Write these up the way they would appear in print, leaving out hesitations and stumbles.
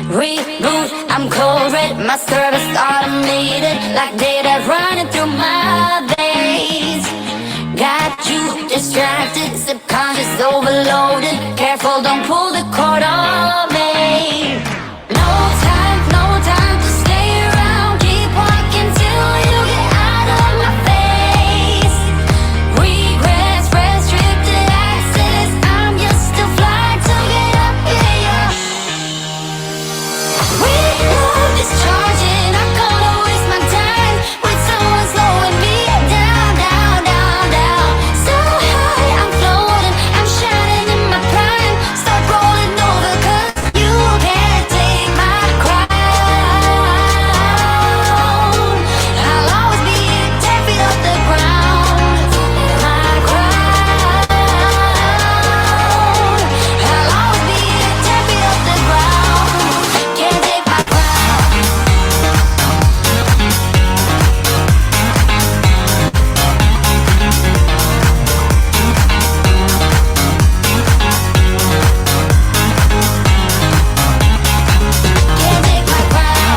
Reboot, I'm cold red, my service automated, like data running through my veins. Got you distracted, subconscious overloaded. Careful, don't pull the cord on me. No time to stay around. Keep walking till you get out of my face. Regrets, restricted access. I'm just a flight to get up, yeah. We love discharging. I'm gonna waste my time with someone slowing me down, down, down, down. So high, I'm floating, I'm shining in my prime. Start rolling over 'cause you can't take my crown. I'll always be 10 feet off the ground. My crown. I'll always be 10 feet off the ground. Can't take my crown. Can't take my crown.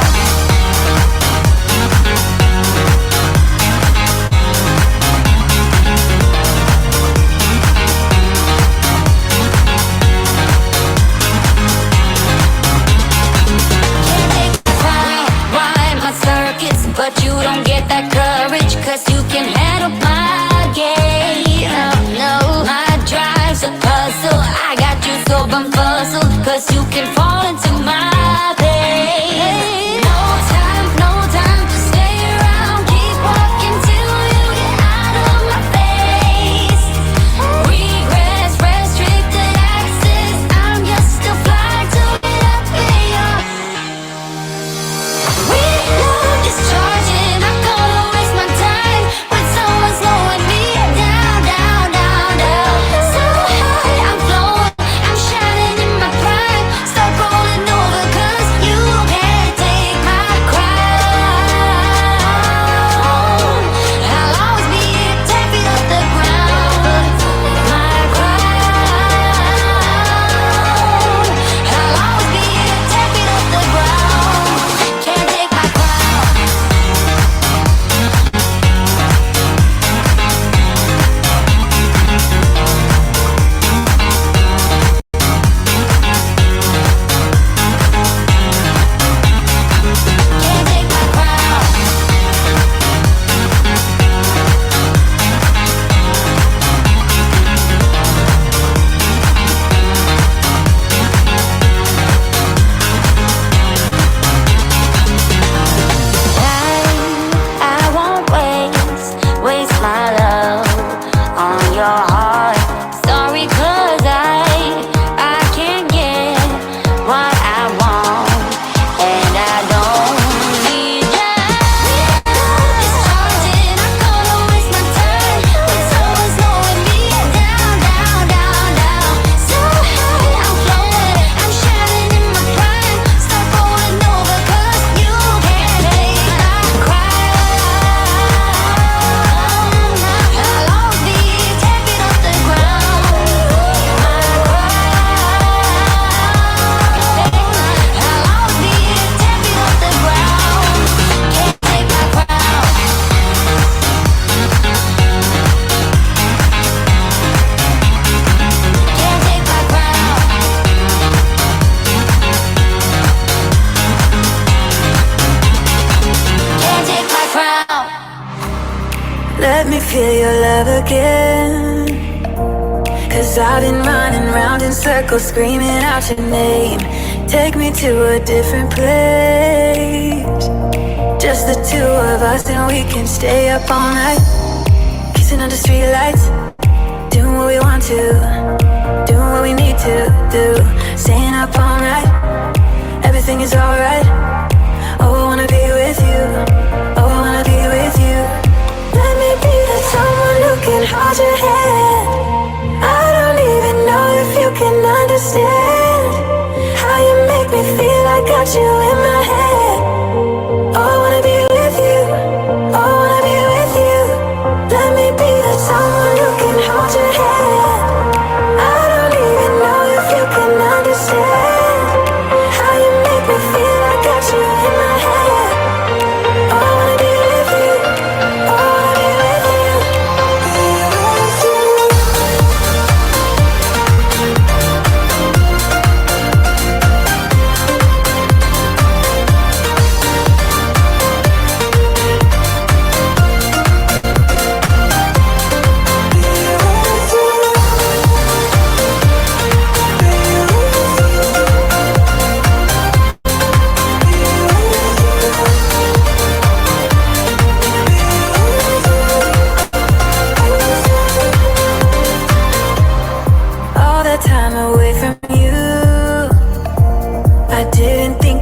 Rhyme my circuits, but you don't get that courage, 'cause you can handle my game. No, my drive's a puzzle. I got you so bumfuzzled, 'cause you can fall into my pain. No time to stay around. Keep walking till you get out of my face. Regrets, restricted access. I'm just a flight to get up in your. We love discharging. I'm gonna waste my time with someone slowing me down, down, down, down. So high, I'm floating, I'm shining in my prime. Start rolling over 'cause you can't take my crown. I'll always be 10 feet off the ground. My crown. I'll always be 10 feet off the ground. Can't take my crown. Can't take my crown. I won't waste my love on your heart. Sorry, 'cause I can't get what I want, and I don't need ya. Discharging, I'm gonna waste my time with someone slowing me down, down, down, down. So high, I'm floating, I'm shining in my prime. Start rolling over 'cause you can't take my crown. I'll always be 10 feet off the ground. My crown. I'll always be 10 feet off the ground. Can't take my crown. Can't take my crown. Can't take my crown. Let me feel your love again, 'cause I've been running round in circles screaming out your name. Take me to a different place, just the two of us, and we can stay up all night, kissing under streetlights, doing what we want to, doing what we need to do, staying up all night, everything is alright. Oh, I wanna be with you, oh, I wanna be with you. Let me be that someone who can hold your hand. I don't even know if you can understand how you make me feel. I got you in my head. Oh, I wanna be with you, oh, I wanna be with you. Let me be that someone who can hold your hand. I don't even know if you can understand how you make me feel.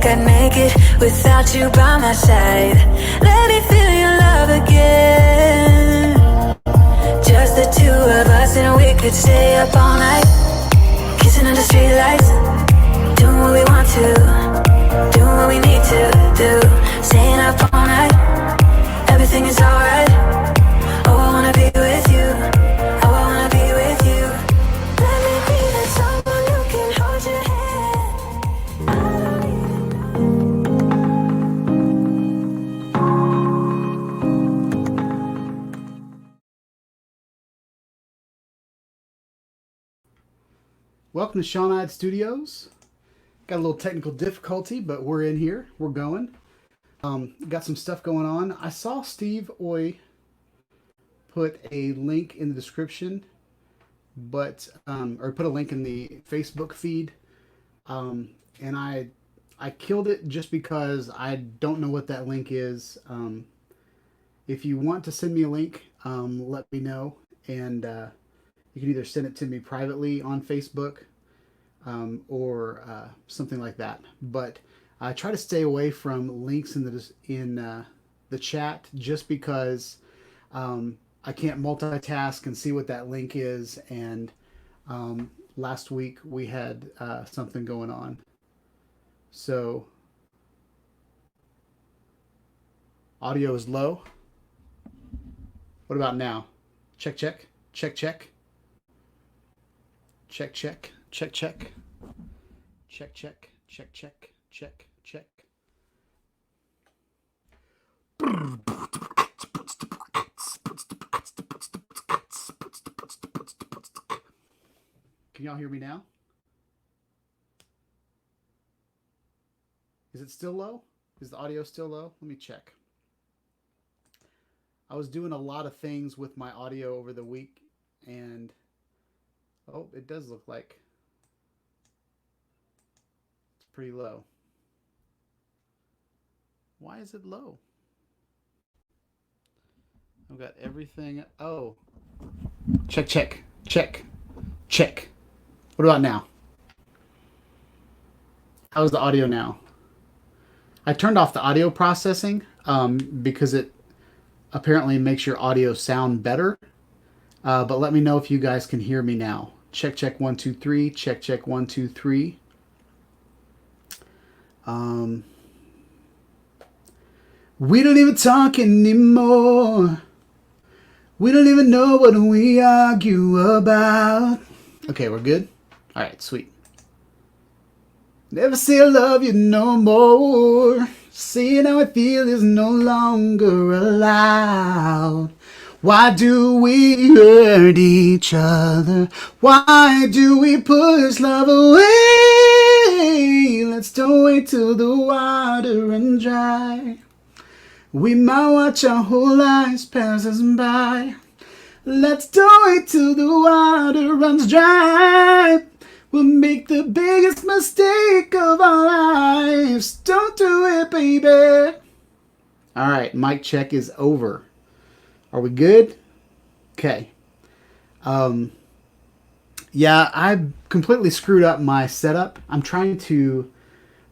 think I'd make it without you by my side. Let me feel your love again. Just the two of us and we could stay up all night, kissing under streetlights, doing what we want to, doing what we need to do, staying up all night, everything is alright. Oh, I wanna be with you, oh, I wanna be with you. Let me be that someone who can hold your hand. I don't even Welcome to Shawn Ide Studios. Got a little technical difficulty, but we're in here. We're going. Got some stuff going on. I saw Steve Oi put a link in the description, but or put a link in the Facebook feed, and I killed it just because I don't know what that link is. If you want to send me a link, let me know, and you can either send it to me privately on Facebook or something like that. But I try to stay away from links in the chat just because I can't multitask and see what that link is. And last week we had something going on. So audio is low. What about now? Check, check, check, check. Check, check, check, check. Check, check, check, check, check, check. Can y'all hear me now? Is it still low? Is the audio still low? Let me check. I was doing a lot of things with my audio over the week, and oh, it does look like it's pretty low. Why is it low? I've got everything. Oh, check, check, check, check. What about now? How's the audio now? I turned off the audio processing because it apparently makes your audio sound better. But let me know if you guys can hear me now. Check, check, 1, 2, 3. Check, check, 1, 2, 3. We don't even talk anymore. We don't even know what we argue about. Okay, we're good? All right, sweet. Never say I love you no more. Saying how I feel is no longer allowed. Why do we hurt each other? Why do we push love away? Let's don't wait till the water runs dry. We might watch our whole lives pass us by. Let's don't wait till the water runs dry. We'll make the biggest mistake of our lives. Don't do it, baby. All right, mic check is over. Are we good? Okay. Yeah, I completely screwed up my setup. I'm trying to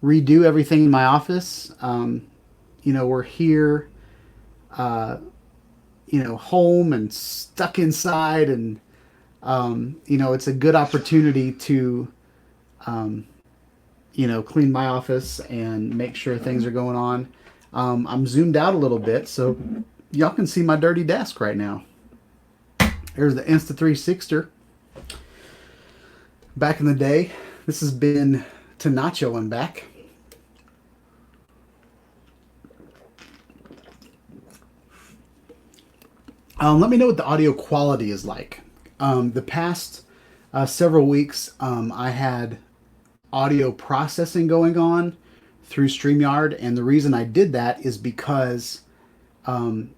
redo everything in my office. We're here, home and stuck inside, and it's a good opportunity to, clean my office and make sure things are going on. I'm zoomed out a little bit, so y'all can see my dirty desk right now. There's the Insta360. Back in the day, this has been to Nacho and back. Let me know what the audio quality is like. The past several weeks, I had audio processing going on through StreamYard, and the reason I did that is because, from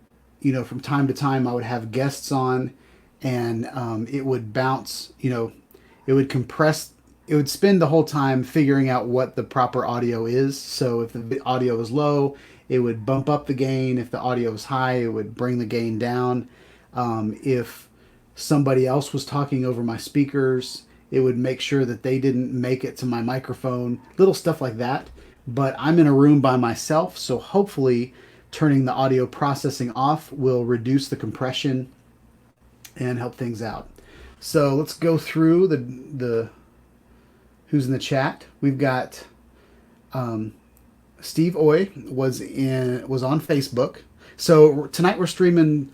time to time I would have guests on, and it would bounce, it would compress, it would spend the whole time figuring out what the proper audio is. So if the audio was low, it would bump up the gain. If the audio was high, it would bring the gain down. If somebody else was talking over my speakers, it would make sure that they didn't make it to my microphone. Little stuff like that. but I'm in a room by myself, so hopefully turning the audio processing off will reduce the compression and help things out. So let's go through the who's in the chat. We've got Steve Oi was on Facebook. So tonight we're streaming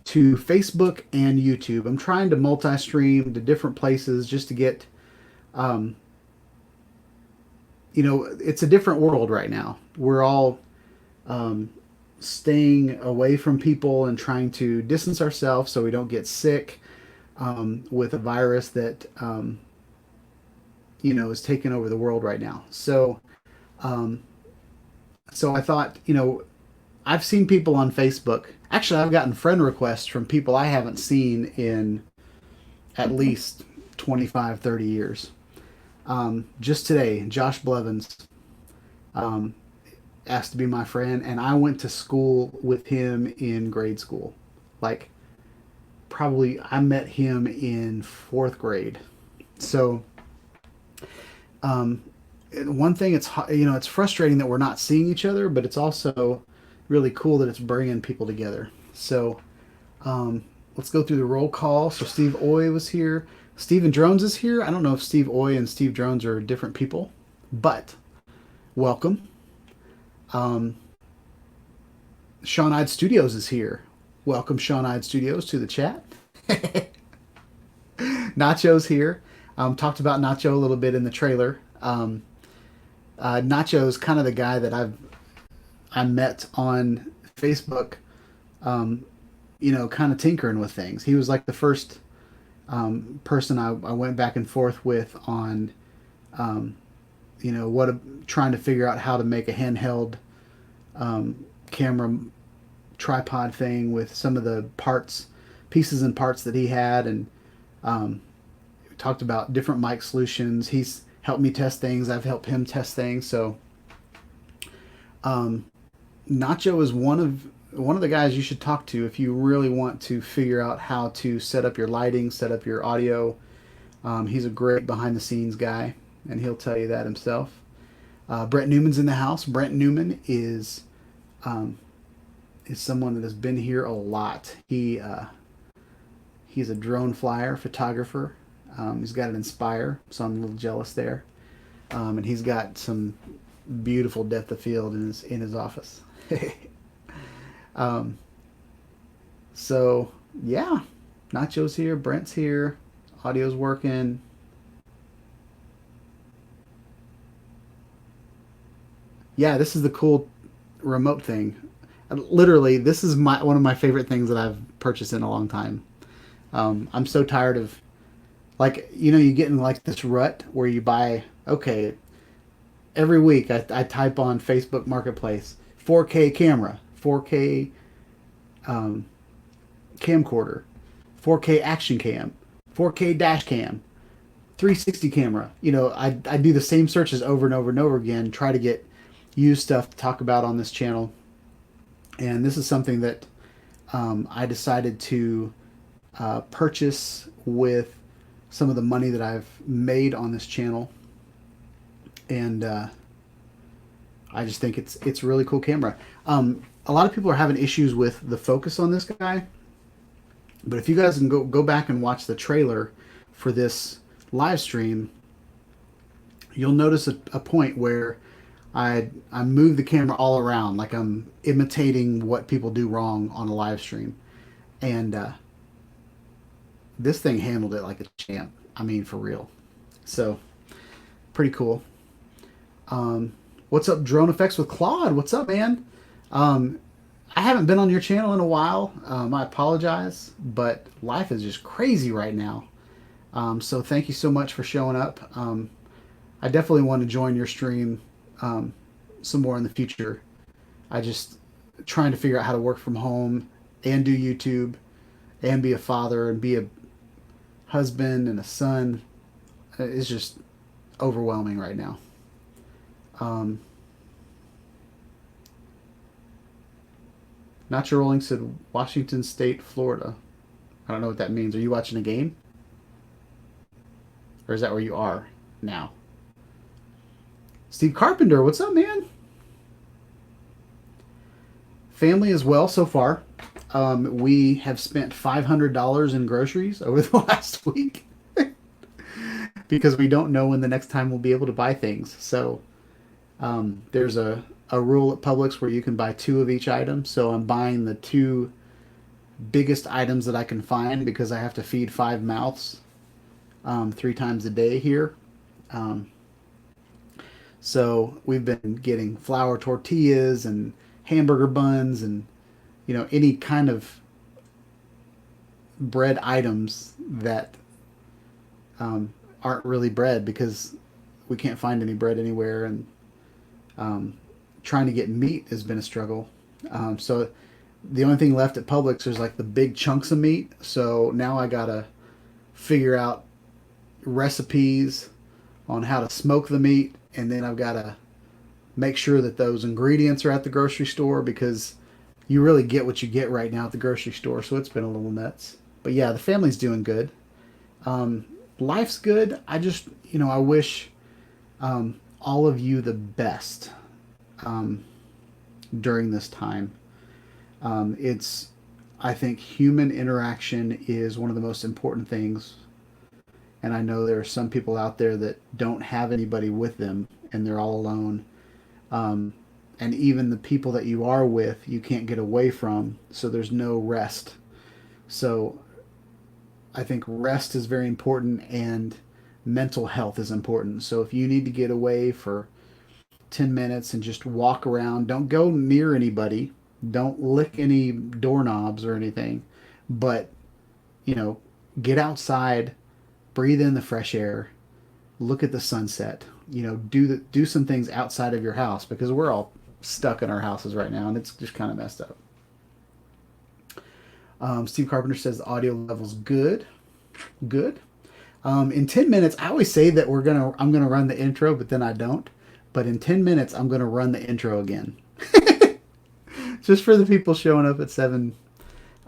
to Facebook and YouTube. I'm trying to multi-stream to different places just to get, it's a different world right now. We're all staying away from people and trying to distance ourselves so we don't get sick with a virus that is taking over the world right now. So I thought, I've seen people on Facebook. Actually, I've gotten friend requests from people I haven't seen in at least 25, 30 years. Just today, Josh Blevins asked to be my friend, and I went to school with him in grade school. Like, probably I met him in 4th grade. So, one thing, it's frustrating that we're not seeing each other, but it's also really cool that it's bringing people together. So, let's go through the roll call. So Steve Oi was here. Steven Drones is here. I don't know if Steve Oi and Steve Drones are different people, but welcome. Shawn Ide Studios is here. Welcome, Shawn Ide Studios, to the chat. Nacho's here. Talked about Nacho a little bit in the trailer. Nacho's kind of the guy that I met on Facebook, kind of tinkering with things. He was like the first person I went back and forth with on, trying to figure out how to make a handheld camera tripod thing with some of the pieces and parts that he had, and we talked about different mic solutions. He's helped me test things. I've helped him test things. So Nacho is one of the guys you should talk to if you really want to figure out how to set up your lighting, set up your audio. He's a great behind the scenes guy, and he'll tell you that himself. Brent Newman's in the house. Brent Newman is someone that has been here a lot. He's a drone flyer, photographer. He's got an Inspire, so I'm a little jealous there. And he's got some beautiful depth of field in his office. So yeah, Nacho's here, Brent's here, audio's working. Yeah, this is the cool remote thing. Literally, this is one of my favorite things that I've purchased in a long time. I'm so tired of, you get in like this rut where you buy, okay, every week I type on Facebook Marketplace, 4K camera, 4K camcorder, 4K action cam, 4K dash cam, 360 camera. I do the same searches over and over and over again, try to get used stuff to talk about on this channel. And this is something that I decided to purchase with some of the money that I've made on this channel. And I just think it's a really cool camera. A lot of people are having issues with the focus on this guy. But if you guys can go back and watch the trailer for this live stream, you'll notice a point where I move the camera all around like I'm imitating what people do wrong on a live stream. And this thing handled it like a champ. I mean, for real. So, pretty cool. What's up, Drone Effects with Claude? What's up, man? I haven't been on your channel in a while. I apologize, but life is just crazy right now. So thank you so much for showing up. I definitely want to join your stream some more in the future. I just trying to figure out how to work from home and do YouTube and be a father and be a husband and a son. It's just overwhelming right now. Nacho Rolling said Washington State, Florida. I don't know what that means. Are you watching a game? Or is that where you are now? Steve Carpenter, what's up, man? Family as well so far. We have spent $500 in groceries over the last week because we don't know when the next time we'll be able to buy things. So there's a rule at Publix where you can buy two of each item. So I'm buying the two biggest items that I can find because I have to feed 5 mouths 3 times a day here. So we've been getting flour tortillas and hamburger buns and any kind of bread items that aren't really bread because we can't find any bread anywhere, and trying to get meat has been a struggle. So the only thing left at Publix is like the big chunks of meat. So now I gotta figure out recipes on how to smoke the meat, and then I've gotta make sure that those ingredients are at the grocery store because you really get what you get right now at the grocery store. So it's been a little nuts. But yeah, the family's doing good. Life's good. I just, I wish all of you the best during this time. I think human interaction is one of the most important things. And I know there are some people out there that don't have anybody with them and they're all alone. And even the people that you are with, you can't get away from. So there's no rest. So I think rest is very important and mental health is important. So if you need to get away for 10 minutes and just walk around, don't go near anybody, don't lick any doorknobs or anything, but get outside, breathe in the fresh air, look at the sunset, do some things outside of your house because we're all stuck in our houses right now and it's just kind of messed up. Steve Carpenter says the audio level's good. In 10 minutes, I always say that I'm gonna run the intro, but then I don't. But in 10 minutes, I'm gonna run the intro again, just for the people showing up at 7.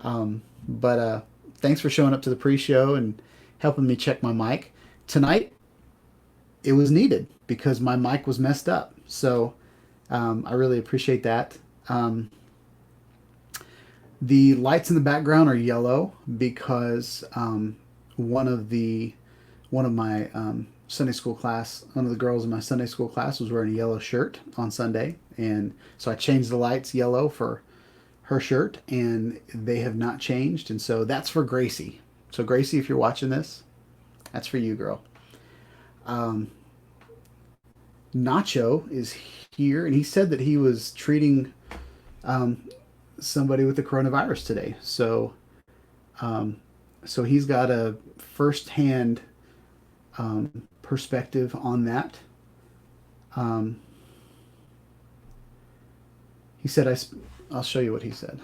But thanks for showing up to the pre-show and helping me check my mic tonight. It was needed because my mic was messed up. So I really appreciate that. The lights in the background are yellow because one of my Sunday school class, one of the girls in my Sunday school class was wearing a yellow shirt on Sunday, and so I changed the lights yellow for her shirt, and they have not changed, and so that's for Gracie. So Gracie, if you're watching this, that's for you, girl. Nacho is here, and he said that he was treating somebody with the coronavirus today. So he's got a first-hand perspective on that. He said, I'll show you what he said.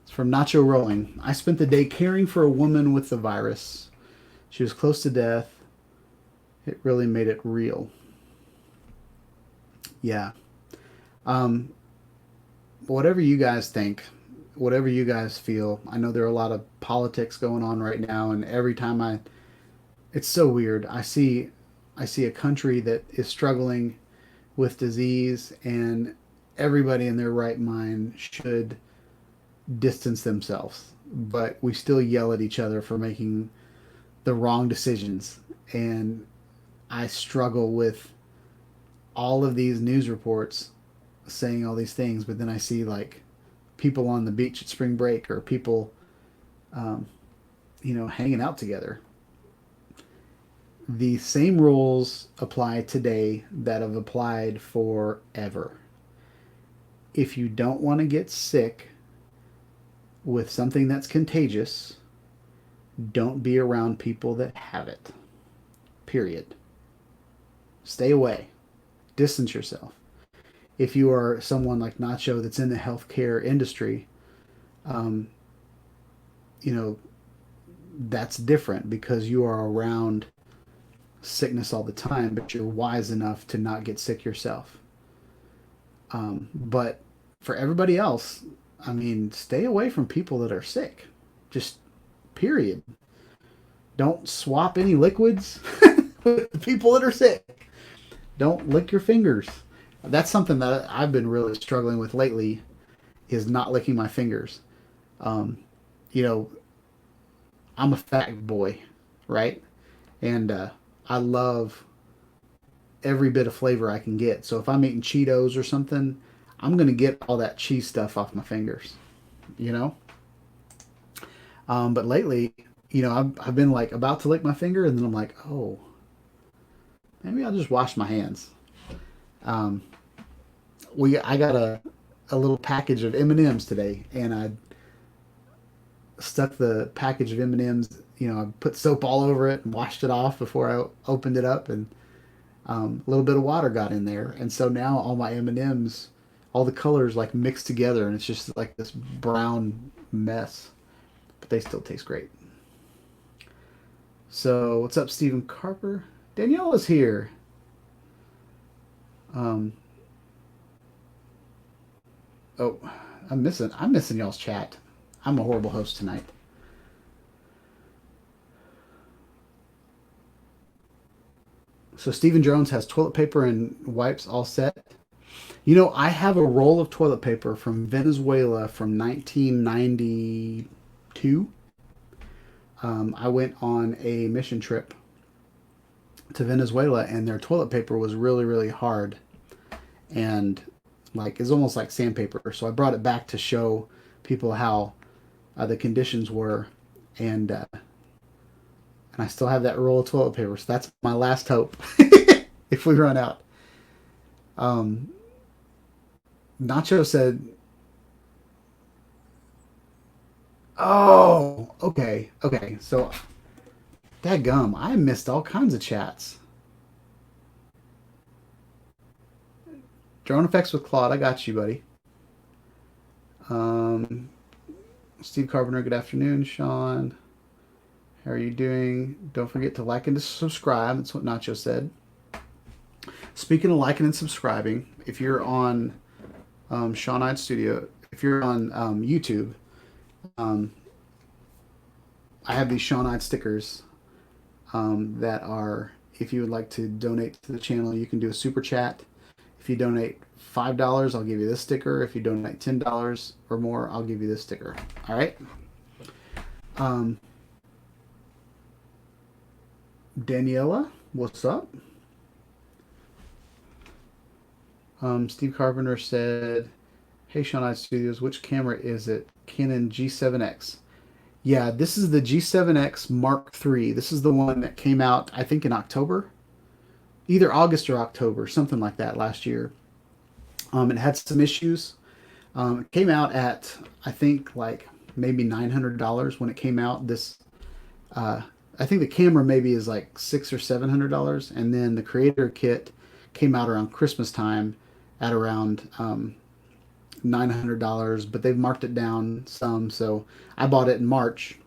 It's from Nacho Rolling. I spent the day caring for a woman with the virus. She was close to death. It really made it real. Yeah. Whatever you guys think, whatever you guys feel, I know there are a lot of politics going on right now, and every time it's so weird. I see a country that is struggling with disease, and everybody in their right mind should distance themselves, but we still yell at each other for making the wrong decisions. And I struggle with all of these news reports saying all these things, but then I see like people on the beach at spring break or people hanging out together. The same rules apply today that have applied forever. If you don't want to get sick with something that's contagious, don't be around people that have it. Period. Stay away. Distance yourself. If you are someone like Nacho that's in the healthcare industry, that's different because you are around sickness all the time, but you're wise enough to not get sick yourself. But for everybody else, stay away from people that are sick. Just period. Don't swap any liquids with the people that are sick. Don't lick your fingers. That's something that I've been really struggling with lately, is not licking my fingers. Um, you know, I'm a fat boy, right? And I love every bit of flavor I can get. So if I'm eating Cheetos or something, I'm gonna get all that cheese stuff off my fingers, you know. But lately, I've been like about to lick my finger, and then I'm like, oh, maybe I'll just wash my hands. Um, I got a little package of M&Ms today, and I stuck the package of M&Ms. I put soap all over it and washed it off before I opened it up, and a little bit of water got in there, and so now all my M&Ms, all the colors like mixed together, and it's just like this brown mess. But they still taste great. So what's up, Stephen Carper? Danielle is here. Um, oh, I'm missing y'all's chat. I'm a horrible host tonight. So Stephen Jones has toilet paper and wipes all set. I have a roll of toilet paper from Venezuela from 1992. I went on a mission trip to Venezuela, and their toilet paper was really, really hard, and like it's almost like sandpaper. So I brought it back to show people how the conditions were, and I still have that roll of toilet paper. So that's my last hope if we run out. Um, Nacho said, "Oh, okay, okay." So, dadgum, I missed all kinds of chats. Drone effects with Claude, I got you, buddy. Um, Steve Carpenter, good afternoon, Sean. How are you doing? Don't forget to like and to subscribe. That's what Nacho said. Speaking of liking and subscribing, if you're on Shawn Ide Studio, if you're on YouTube, um, I have these Shawn Ide stickers that are, if you would like to donate to the channel, you can do a super chat. If you donate $5, I'll give you this sticker. If you donate $10 or more, I'll give you this sticker. All right. Daniela, what's up? Steve Carpenter said, "Hey, Shawn Ide Studios, which camera is it? Canon G7X." Yeah, this is the G7X Mark III. This is the one that came out, I think, in October, either August or October, something like that last year. It had some issues. It came out at, I think, like maybe $900 when it came out. I think the camera maybe is like $600 or $700, and then the creator kit came out around Christmas time at around $900, but they've marked it down some. So I bought it in March,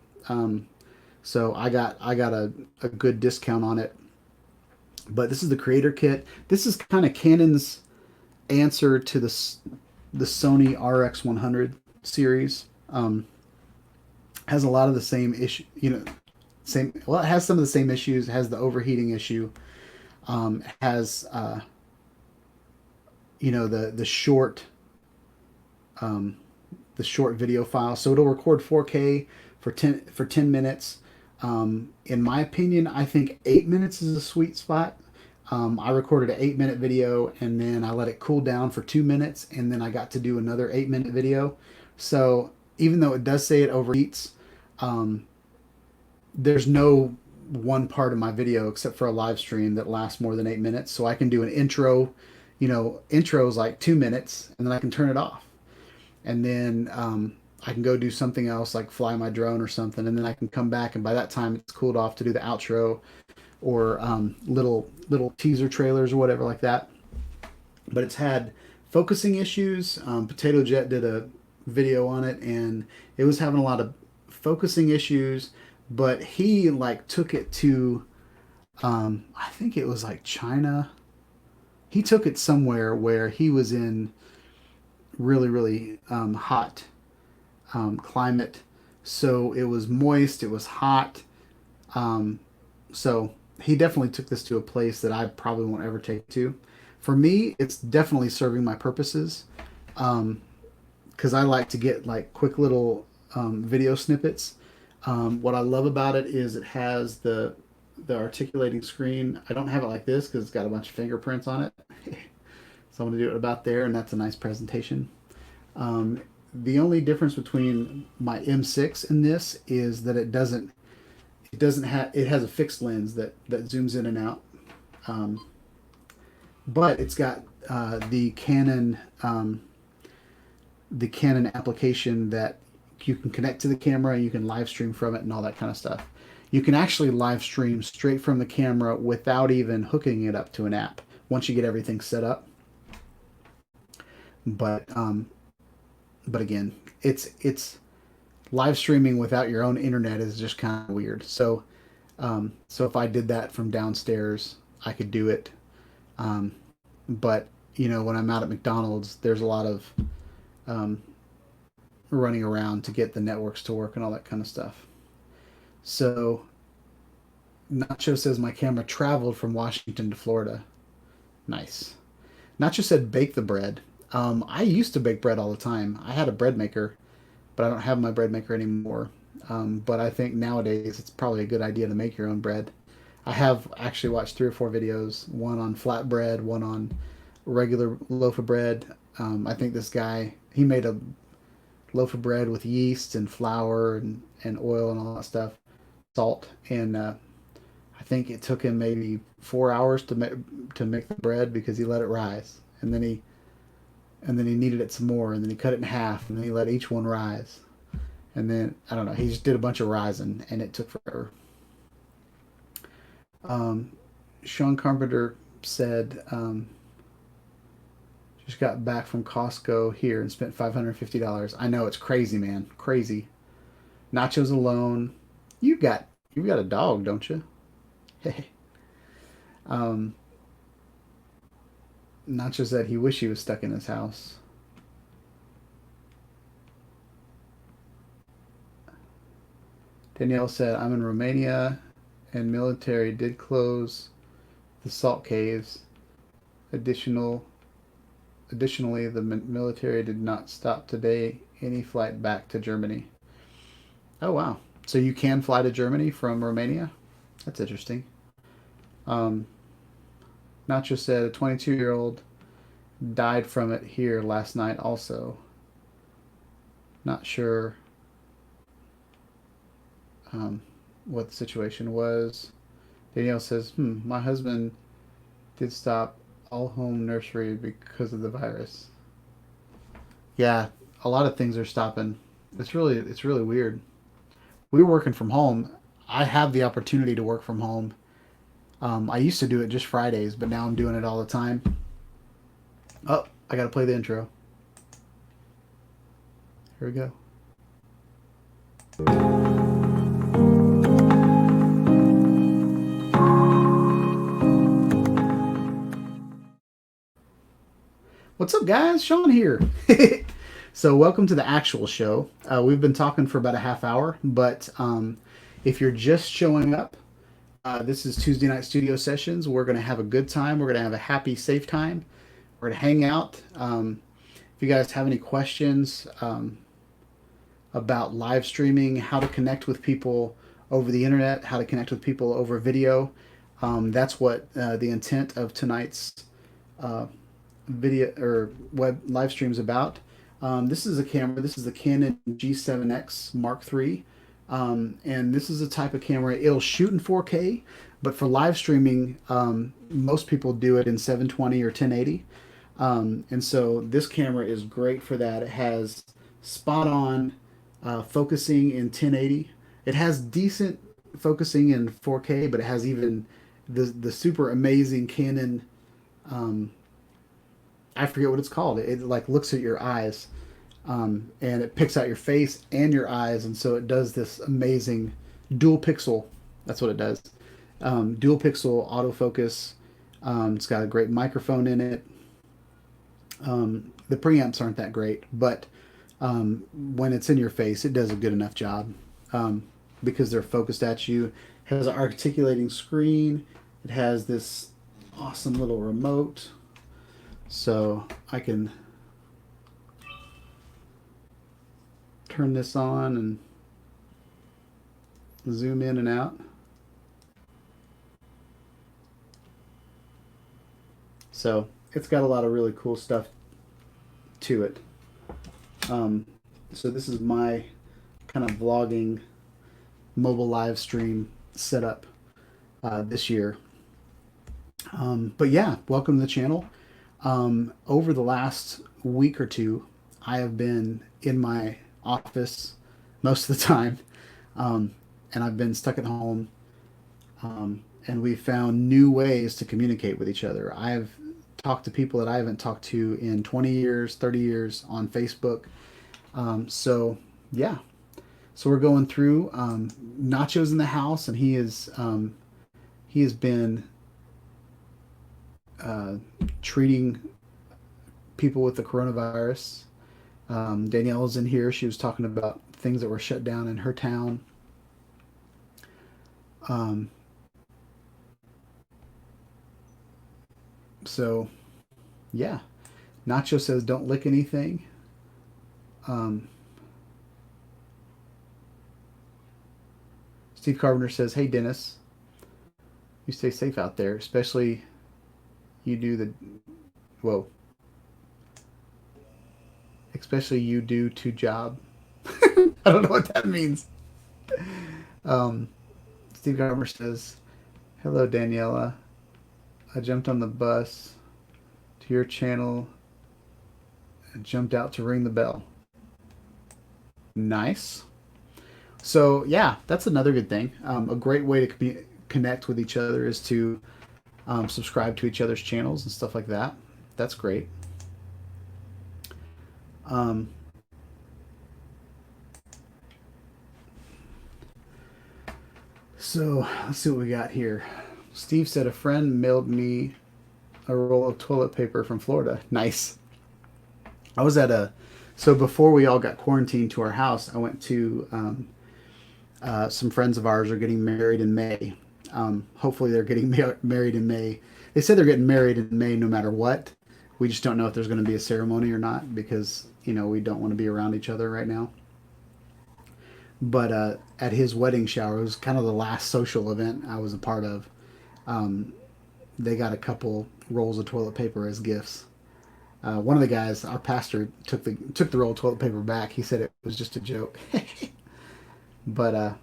so I got a good discount on it. But this is the creator kit. This is kind of Canon's answer to the Sony RX100 series. Has a lot of the same issue, it has some of the same issues. It has the overheating issue. Has the short video file, so it'll record 4K for 10 minutes. In my opinion, I think 8 minutes is a sweet spot. I recorded an 8-minute video, and then I let it cool down for 2 minutes, and then I got to do another 8-minute video. So even though it does say it overheats, there's no one part of my video except for a live stream that lasts more than 8 minutes. So I can do an intro. Intro is like 2 minutes, and then I can turn it off, and then I can go do something else like fly my drone or something, and then I can come back, and by that time it's cooled off to do the outro or little teaser trailers or whatever like that. But it's had focusing issues. Potato Jet did a video on it, and it was having a lot of focusing issues, but he like took it to I think it was like China. He took it somewhere where he was in really, really hot climate. So it was moist, it was hot. So he definitely took this to a place that I probably won't ever take it to. For me, it's definitely serving my purposes, because I like to get like quick little video snippets. What I love about it is it has the articulating screen. I don't have it like this because it's got a bunch of fingerprints on it. So I'm going to do it about there, and that's a nice presentation. The only difference between my M6 and this is that it has a fixed lens that zooms in and out, but it's got the Canon application that you can connect to the camera and you can live stream from it and all that kind of stuff. You can actually live stream straight from the camera without even hooking it up to an app once you get everything set up. But again, it's live streaming without your own internet is just kind of weird. So if I did that from downstairs, I could do it. But when I'm out at McDonald's, there's a lot of running around to get the networks to work and all that kind of stuff. So Nacho says my camera traveled from Washington to Florida. Nice. Nacho said bake the bread. I used to bake bread all the time. I had a bread maker, but I don't have my bread maker anymore. But I think nowadays it's probably a good idea to make your own bread. I have actually watched 3 or 4 videos, one on flatbread, one on regular loaf of bread. I think this guy, he made a loaf of bread with yeast and flour and oil and all that stuff, salt, and I think it took him maybe 4 hours to make the bread because he let it rise, and then he kneaded it some more, and then he cut it in half, and then he let each one rise, and then I don't know, he just did a bunch of rising, and it took forever. Sean Carpenter said, just got back from Costco here and spent $550. I know, it's crazy, man, crazy. Nacho's alone. You've got a dog, don't you? Hey. Nacho said he wished he was stuck in his house. Danielle said, I'm in Romania and military did close the salt caves. Additionally, the military did not stop today any flight back to Germany. Oh, wow. So you can fly to Germany from Romania? That's interesting. Nacho said a 22-year-old died from it here last night also. Not sure what the situation was. Danielle says, my husband did stop all home nursery because of the virus. Yeah, a lot of things are stopping. It's really weird. We were working from home. I have the opportunity to work from home. I used to do it just Fridays, but now I'm doing it all the time. Oh, I gotta play the intro. Here we go. What's up, guys? Shawn here. So welcome to the actual show. We've been talking for about a half hour, but if you're just showing up, this is Tuesday Night Studio Sessions. We're going to have a good time. We're going to have a happy, safe time. We're going to hang out. If you guys have any questions about live streaming, how to connect with people over the internet, how to connect with people over video, that's what the intent of tonight's video or web live stream is about. This is a camera. This is the Canon G7X Mark III. And this is a type of camera, it'll shoot in 4K, but for live streaming, most people do it in 720 or 1080. And so this camera is great for that. It has spot on focusing in 1080. It has decent focusing in 4K, but it has even the super amazing Canon, I forget what it's called. It like looks at your eyes. And it picks out your face and your eyes, and so it does this amazing dual pixel. That's what it does. Dual pixel autofocus. It's got a great microphone in it. The preamps aren't that great, but when it's in your face, it does a good enough job because they're focused at you. has an articulating screen. It has this awesome little remote, so I can turn this on and zoom in and out. So it's got a lot of really cool stuff to it. So this is my kind of vlogging mobile live stream setup this year. But yeah, welcome to the channel. Over the last week or two, I have been in my office most of the time, and I've been stuck at home, and we've found new ways to communicate with each other. I've talked to people that I haven't talked to in 20 years, 30 years on Facebook. So yeah, so we're going through. Nacho's in the house, and he has been treating people with the coronavirus. Danielle's in here. She was talking about things that were shut down in her town. So yeah, Nacho says don't lick anything. Steve Carpenter says, hey Dennis, you stay safe out there, especially you do the, whoa, especially you do to job. I don't know what that means. Steve Carpenter says, hello Daniela, I jumped on the bus to your channel and jumped out to ring the bell. Nice. So yeah, that's another good thing. A great way to connect with each other is to subscribe to each other's channels and stuff like that. That's great. So let's see what we got here. Steve said a friend mailed me a roll of toilet paper from Florida. Nice. I was at so before we all got quarantined to our house, I went to some friends of ours are getting married in May. Hopefully they're getting married in May. They said they're getting married in May no matter what. We just don't know if there's going to be a ceremony or not because, you know, we don't want to be around each other right now. But at his wedding shower, it was kind of the last social event I was a part of. They got a couple rolls of toilet paper as gifts. One of the guys, our pastor, took the roll of toilet paper back. He said it was just a joke. But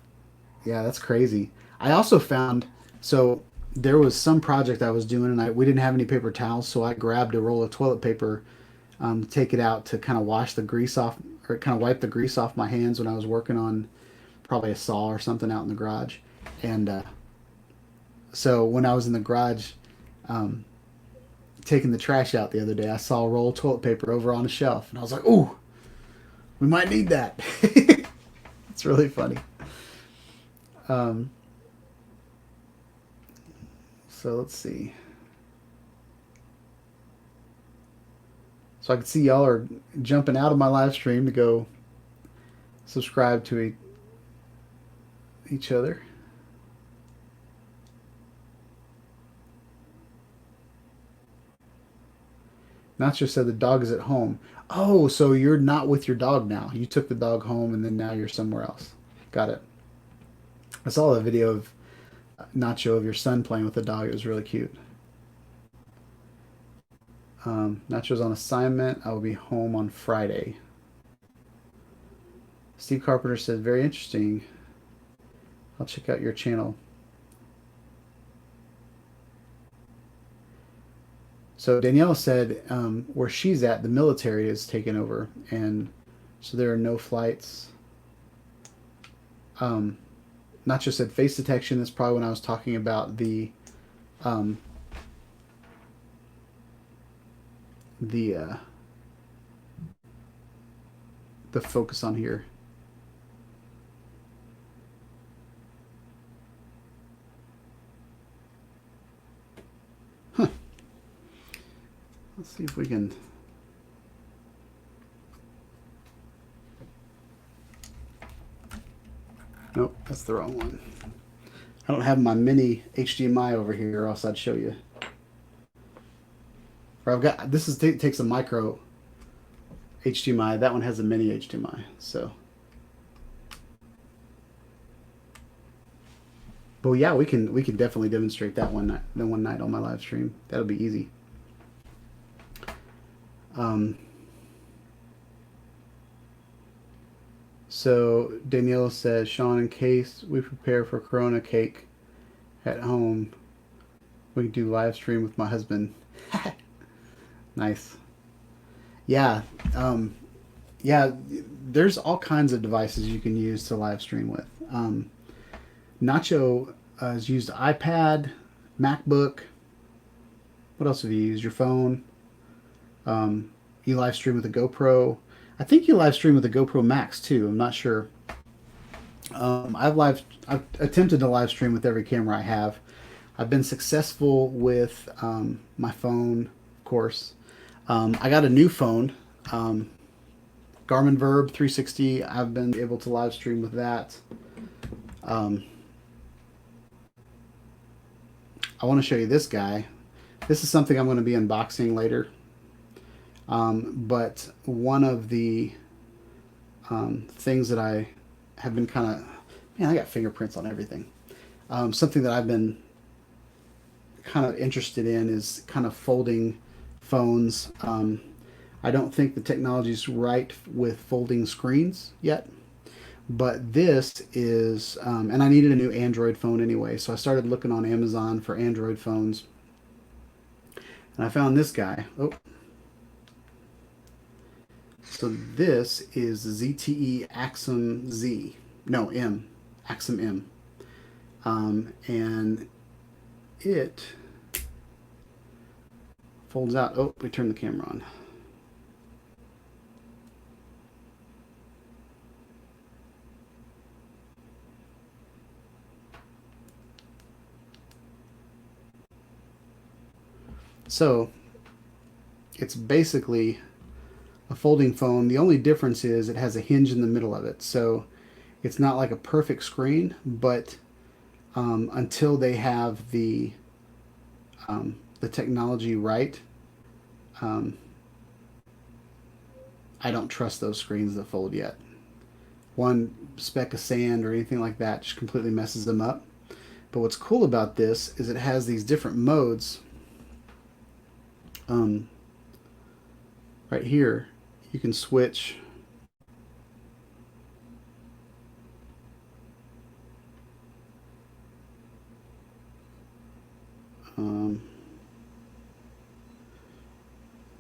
yeah, that's crazy. I also found, so there was some project I was doing, and we didn't have any paper towels, so I grabbed a roll of toilet paper to take it out to kind of wash the grease off, or kind of wipe the grease off my hands when I was working on probably a saw or something out in the garage. And so when I was in the garage taking the trash out the other day, I saw a roll of toilet paper over on a shelf, and I was like, ooh, we might need that. It's really funny. So let's see. So I can see y'all are jumping out of my live stream to go subscribe to each other. Nacho said the dog is at home. Oh, so you're not with your dog now. You took the dog home and then now you're somewhere else. Got it. I saw a video of Nacho of your son playing with the dog. It was really cute. Nacho's on assignment. I will be home on Friday. Steve Carpenter said, very interesting. I'll check out your channel. So Danielle said where she's at, the military is taken over, and so there are no flights. Nacho said face detection. That's probably when I was talking about the focus on here. Huh. Let's see if we can. Nope, that's the wrong one. I don't have my mini HDMI over here, or else I'd show you. Or I've got, this is takes a micro HDMI. That one has a mini HDMI. So, but yeah, we can definitely demonstrate that one night on my live stream. That'll be easy. So Daniela says, Shawn, in case we prepare for Corona cake at home, we can do live stream with my husband. Nice. Yeah. Yeah. There's all kinds of devices you can use to live stream with. Nacho has used iPad, MacBook. What else have you used? Your phone. You live stream with a GoPro. I think you live stream with a GoPro Max too. I'm not sure. I've attempted to live stream with every camera I have. I've been successful with my phone, of course. I got a new phone, Garmin Verb 360. I've been able to live stream with that. I want to show you this guy. This is something I'm going to be unboxing later. But one of the things that I have been kind of, man, I got fingerprints on everything. Something that I've been kind of interested in is kind of folding phones. I don't think the technology's right with folding screens yet, but this is, and I needed a new Android phone anyway, so I started looking on Amazon for Android phones, and I found this guy. Oh. So this is ZTE Axum Z. No, M. Axum M. And it folds out. Oh, we turned the camera on. So it's basically a folding phone. The only difference is it has a hinge in the middle of it. So it's not like a perfect screen, but until they have the technology right, I don't trust those screens that fold yet. One speck of sand or anything like that just completely messes them up. But what's cool about this is it has these different modes. Right here, you can switch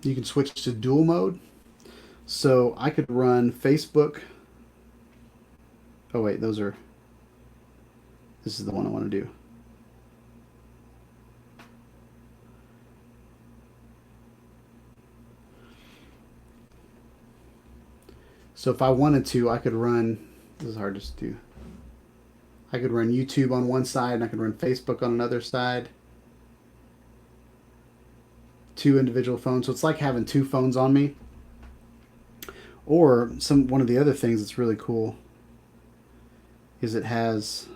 you can switch to dual mode. So I could run Facebook. Oh wait, this is the one I want to do. So if I wanted to, I could run, this is hard to do. I could run YouTube on one side and I could run Facebook on another side. Two individual phones. So it's like having two phones on me. Or one of the other things that's really cool is it has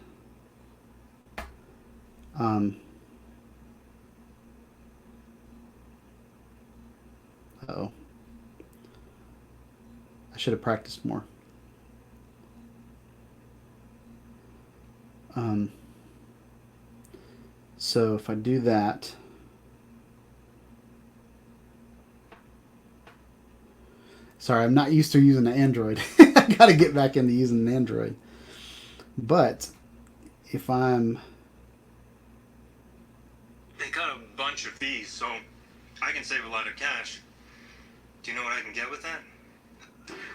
uh-oh. I should have practiced more. So if I do that, sorry, I'm not used to using an Android. I got to get back into using an Android. But if I'm... They cut a bunch of fees, so I can save a lot of cash. Do you know what I can get with that?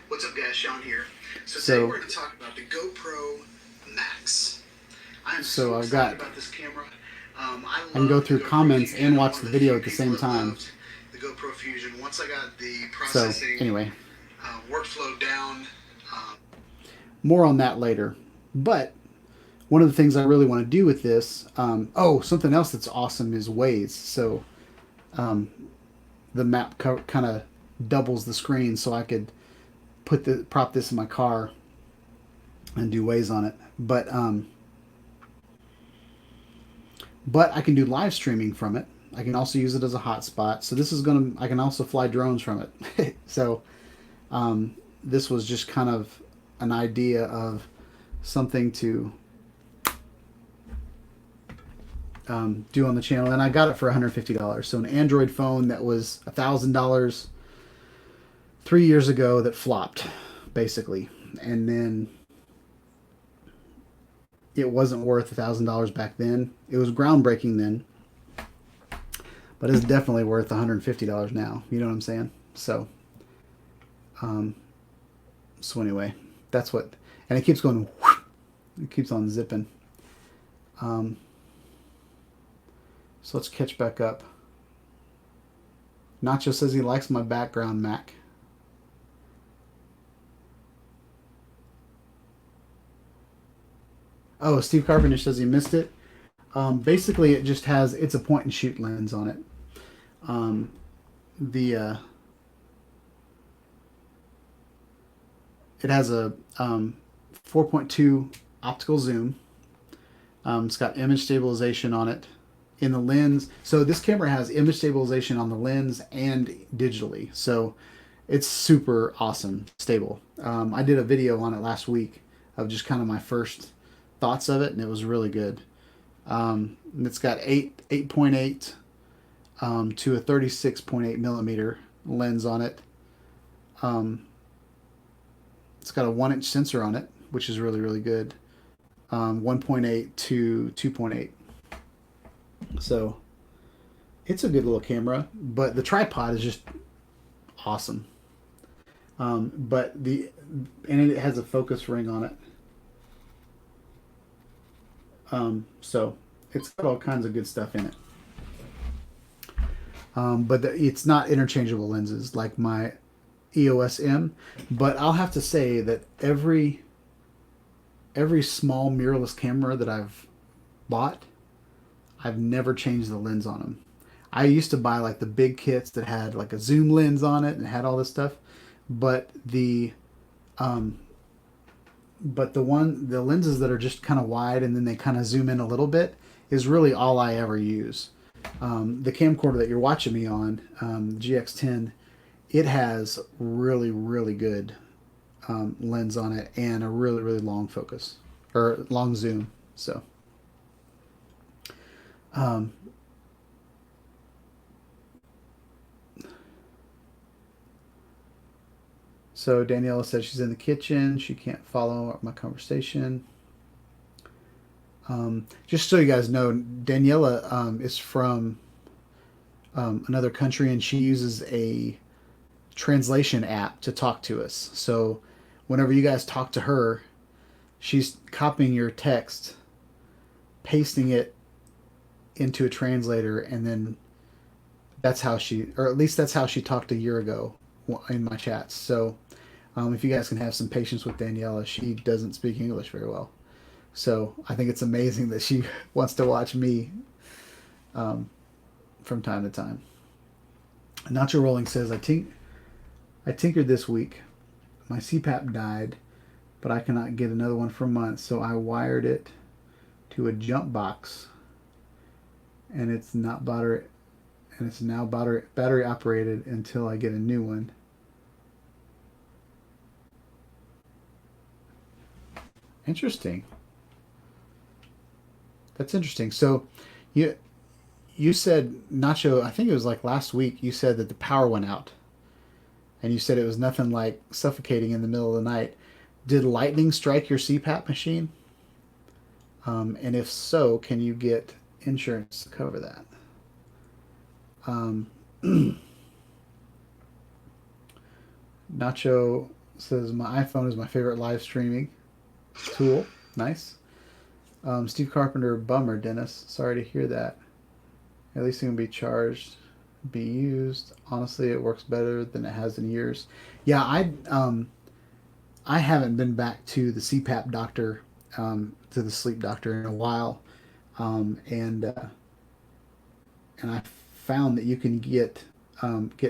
What's up, guys? Shawn here. So today we're going to talk about the GoPro Max. I'm so excited about this camera. I can go through comments and watch the video at the same time. The GoPro Fusion. Once I got the processing workflow down. More on that later. But one of the things I really want to do with this, something else that's awesome is Waze. So the map kind of doubles the screen, so I could prop this in my car and do Waze on it. But but I can do live streaming from it. I can also use it as a hotspot. So this is going to, I can also fly drones from it. So this was just kind of an idea of something to do on the channel. And I got it for $150. So an Android phone that was $1,000 3 years ago that flopped, basically. And then it wasn't worth $1,000 back then. It was groundbreaking then, but it's definitely worth $150 now. You know what I'm saying? So, so anyway, that's what, and it keeps going, it keeps on zipping. So let's catch back up. Nacho says he likes my background, Mac. Oh, Steve Carpenter says he missed it. Basically, it just has, it's a point and shoot lens on it. It has a 4.2 optical zoom. It's got image stabilization on it in the lens. So this camera has image stabilization on the lens and digitally. So it's super awesome, stable. I did a video on it last week of just kind of my first thoughts of it, and it was really good. It's got 8.8 to a 36.8 millimeter lens on it. It's got a 1-inch sensor on it, which is really, really good. 1.8 to 2.8. So it's a good little camera, but the tripod is just awesome. And it has a focus ring on it. So it's got all kinds of good stuff in it. But it's not interchangeable lenses like my EOS M. But I'll have to say that every small mirrorless camera that I've bought, I've never changed the lens on them. I used to buy like the big kits that had like a zoom lens on it and had all this stuff, but the lenses that are just kind of wide and then they kind of zoom in a little bit is really all I ever use. The camcorder that you're watching me on, GX10, it has really, really good lens on it and a really, really long focus or long zoom. So, so Daniela says she's in the kitchen. She can't follow my conversation. Just so you guys know, Daniela is from another country, and she uses a translation app to talk to us. So whenever you guys talk to her, she's copying your text, pasting it into a translator, and then that's how she, or at least that's how she talked a year ago in my chats. So if you guys can have some patience with Daniela, she doesn't speak English very well. So I think it's amazing that she wants to watch me from time to time. Nacho Rolling says, I tinkered this week. My CPAP died, but I cannot get another one for months, so I wired it to a jump box, and it's now battery operated until I get a new one. Interesting. That's interesting. So you said, Nacho, I think it was like last week, you said that the power went out. And you said it was nothing like suffocating in the middle of the night. Did lightning strike your CPAP machine? And if so, can you get insurance to cover that? Nacho says, my iPhone is my favorite live streaming tool. Nice. Steve Carpenter, bummer, Dennis. Sorry to hear that. At least it can be charged, be used. Honestly, it works better than it has in years. Yeah, I haven't been back to the CPAP doctor, to the sleep doctor in a while, and I found that you can get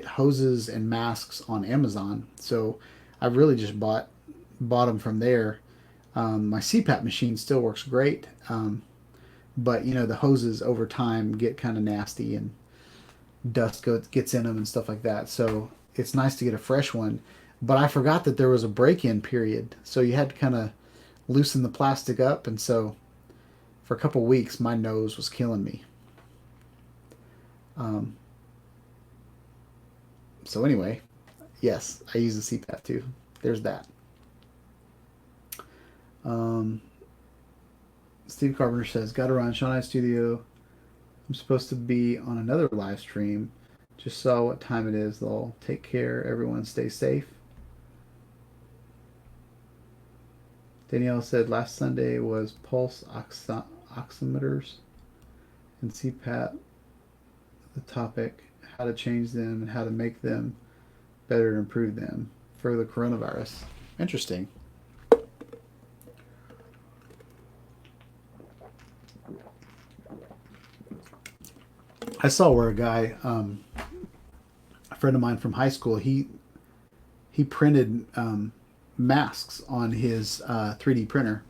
hoses and masks on Amazon. So I've really just bought them from there. My CPAP machine still works great, but the hoses over time get kind of nasty and gets in them and stuff like that. So it's nice to get a fresh one. But I forgot that there was a break-in period, so you had to kind of loosen the plastic up, and so for a couple weeks my nose was killing me. So anyway, yes, I use the CPAP too. There's that. Steve Carpenter says, "Gotta run. Shawn Ide Studio. I'm supposed to be on another live stream. Just saw what time it is, though. Take care. Everyone stay safe." Danielle said, "Last Sunday was pulse oximeters and CPAP. The topic, how to change them and how to make them better and improve them for the coronavirus." Interesting. I saw where a guy, a friend of mine from high school, he printed masks on his 3D printer,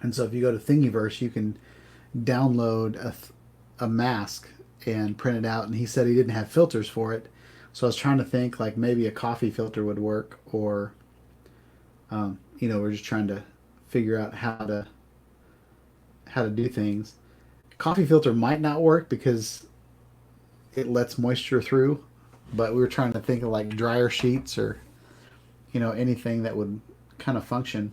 and so if you go to Thingiverse, you can download a mask and print it out. And he said he didn't have filters for it, so I was trying to think like maybe a coffee filter would work, or we're just trying to figure out how to do things. Coffee filter might not work because it lets moisture through, but we were trying to think of like dryer sheets or anything that would kind of function.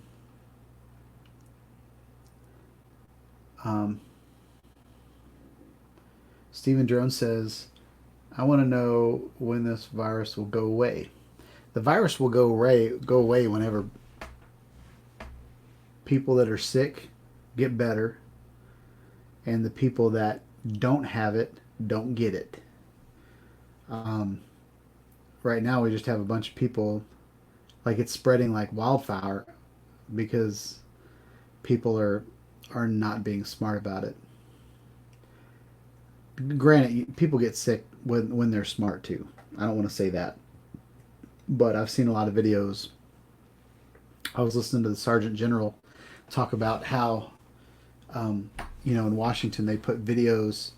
Stephen Drone says, "I want to know when this virus will go away." The virus will go away whenever people that are sick get better, and the people that don't have it don't get it. Right now we just have a bunch of people, like it's spreading like wildfire because people are not being smart about it. Granted, people get sick when they're smart too. I don't want to say that, but I've seen a lot of videos. I was listening to the Sergeant General talk about how in Washington they put webcams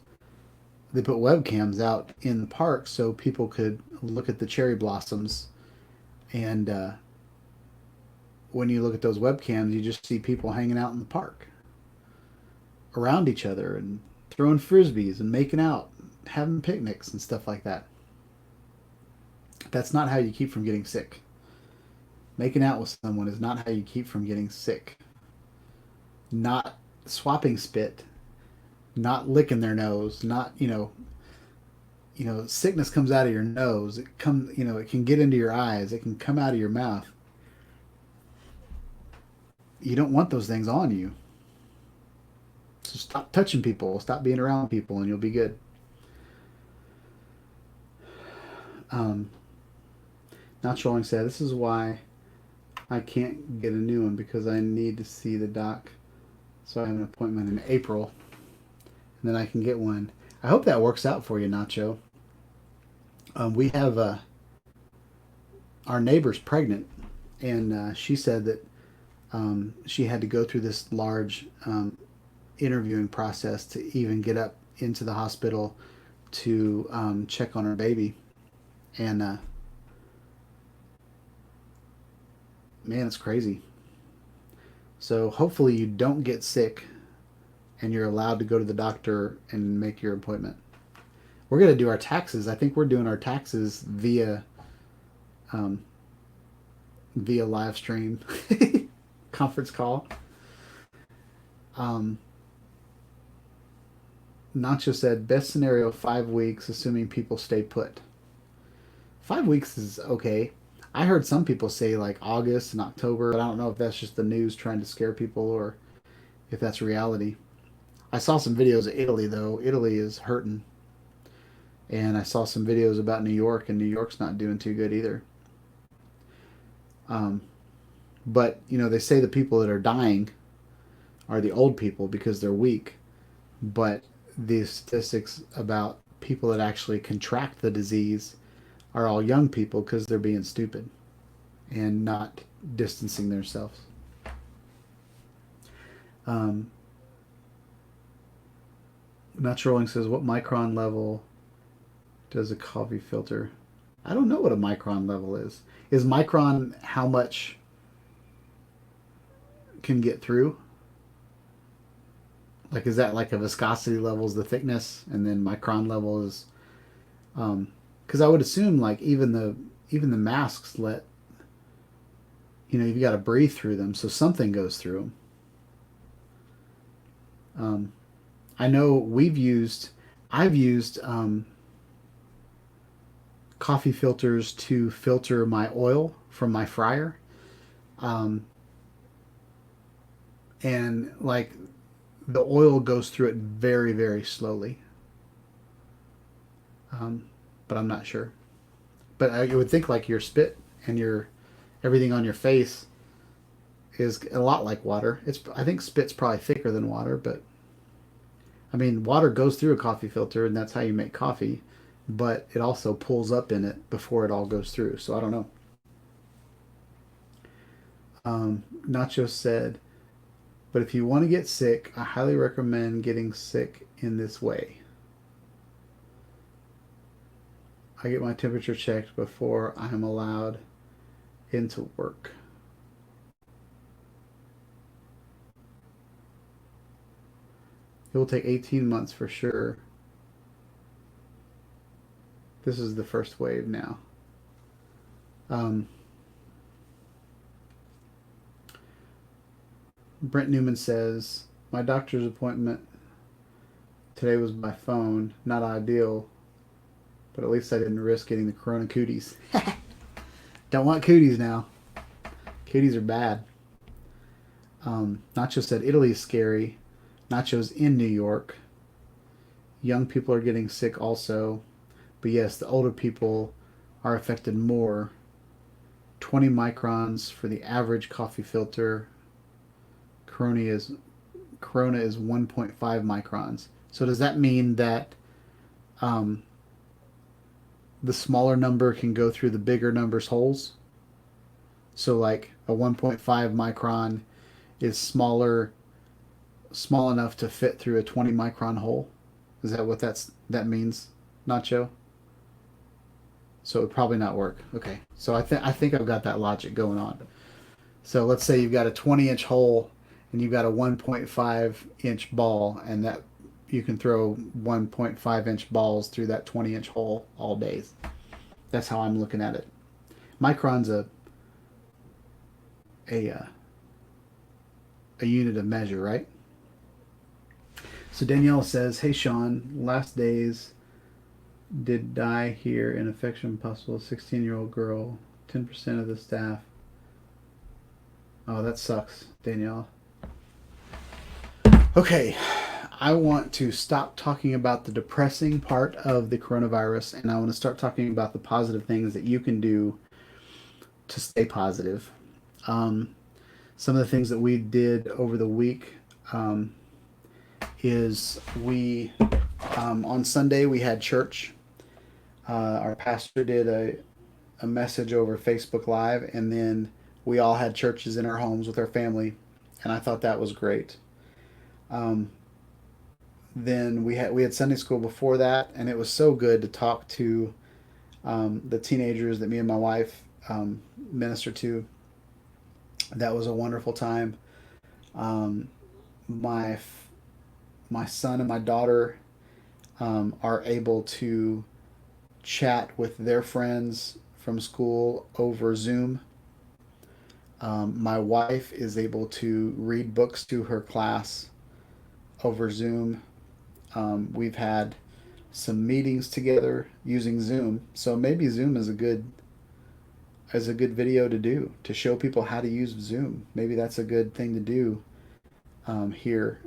out in the park so people could look at the cherry blossoms, and when you look at those webcams, you just see people hanging out in the park around each other and throwing frisbees and making out, having picnics and stuff like that. That's not how you keep from getting sick. Making out with someone is not how you keep from getting sick. Not swapping spit, not licking their nose, not sickness comes out of your nose. It can get into your eyes. It can come out of your mouth. You don't want those things on you. So stop touching people. Stop being around people, and you'll be good. Not Trolling said, "This is why I can't get a new one, because I need to see the doc. So I have an appointment in April, and then I can get one." I hope that works out for you, Nacho. We have our neighbor's pregnant, and she said that she had to go through this large interviewing process to even get up into the hospital to check on her baby. And man, it's crazy. So hopefully you don't get sick and you're allowed to go to the doctor and make your appointment. We're going to do our taxes. I think we're doing our taxes via live stream conference call. Nacho said, "Best scenario, 5 weeks, assuming people stay put." 5 weeks is okay. I heard some people say like August and October, but I don't know if that's just the news trying to scare people or if that's reality. I saw some videos of Italy, though. Italy is hurting. And I saw some videos about New York, and New York's not doing too good either. But, they say the people that are dying are the old people because they're weak. But the statistics about people that actually contract the disease are all young people because they're being stupid and not distancing themselves. Not Rolling says, what micron level does a coffee filter? I don't know what a micron level is. Is micron how much can get through? Like, is that like a viscosity level is the thickness, and then micron level is, because I would assume like even the masks let, you've got to breathe through them, so something goes through them. I know I've used coffee filters to filter my oil from my fryer, um, and like the oil goes through it very, very slowly. But I'm not sure. But I would think like your spit and your everything on your face is a lot like water. I think spit's probably thicker than water, but I mean water goes through a coffee filter and that's how you make coffee, but it also pulls up in it before it all goes through. So I don't know. Nacho said, but if you want to get sick, I highly recommend getting sick in this way. I get my temperature checked before I am allowed into work. It will take 18 months for sure. This is the first wave now. Brent Newman says, my doctor's appointment today was by phone. Not ideal, but at least I didn't risk getting the corona cooties. Don't want cooties now. Cooties are bad. Nacho said Italy's scary. Nacho's in New York. Young people are getting sick also. But yes, the older people are affected more. 20 microns for the average coffee filter. Corona is 1.5 microns. So does that mean that the smaller number can go through the bigger number's holes? So like a 1.5 micron is small enough to fit through a 20 micron hole? Is that what that means, Nacho? So it would probably not work. Okay, so I think I've got that logic going on. So let's say you've got a 20-inch hole and you've got a 1.5-inch ball, and that you can throw 1.5-inch balls through that 20-inch hole all day. That's how I'm looking at it. Micron's a unit of measure, right? So Danielle says, hey Shawn, last days did die here in infection possible, 16-year-old girl, 10% of the staff. Oh, that sucks, Danielle. Okay, I want to stop talking about the depressing part of the coronavirus, and I want to start talking about the positive things that you can do to stay positive. Some of the things that we did over the week is on Sunday we had church. Our pastor did a message over Facebook Live, and then we all had churches in our homes with our family, and I thought that was great. Then we had Sunday school before that, and it was so good to talk to the teenagers that me and my wife minister to. That was a wonderful time. My son and my daughter are able to chat with their friends from school over Zoom. My wife is able to read books to her class over Zoom. We've had some meetings together using Zoom, so maybe Zoom is a good video to do, to show people how to use Zoom. Maybe that's a good thing to do here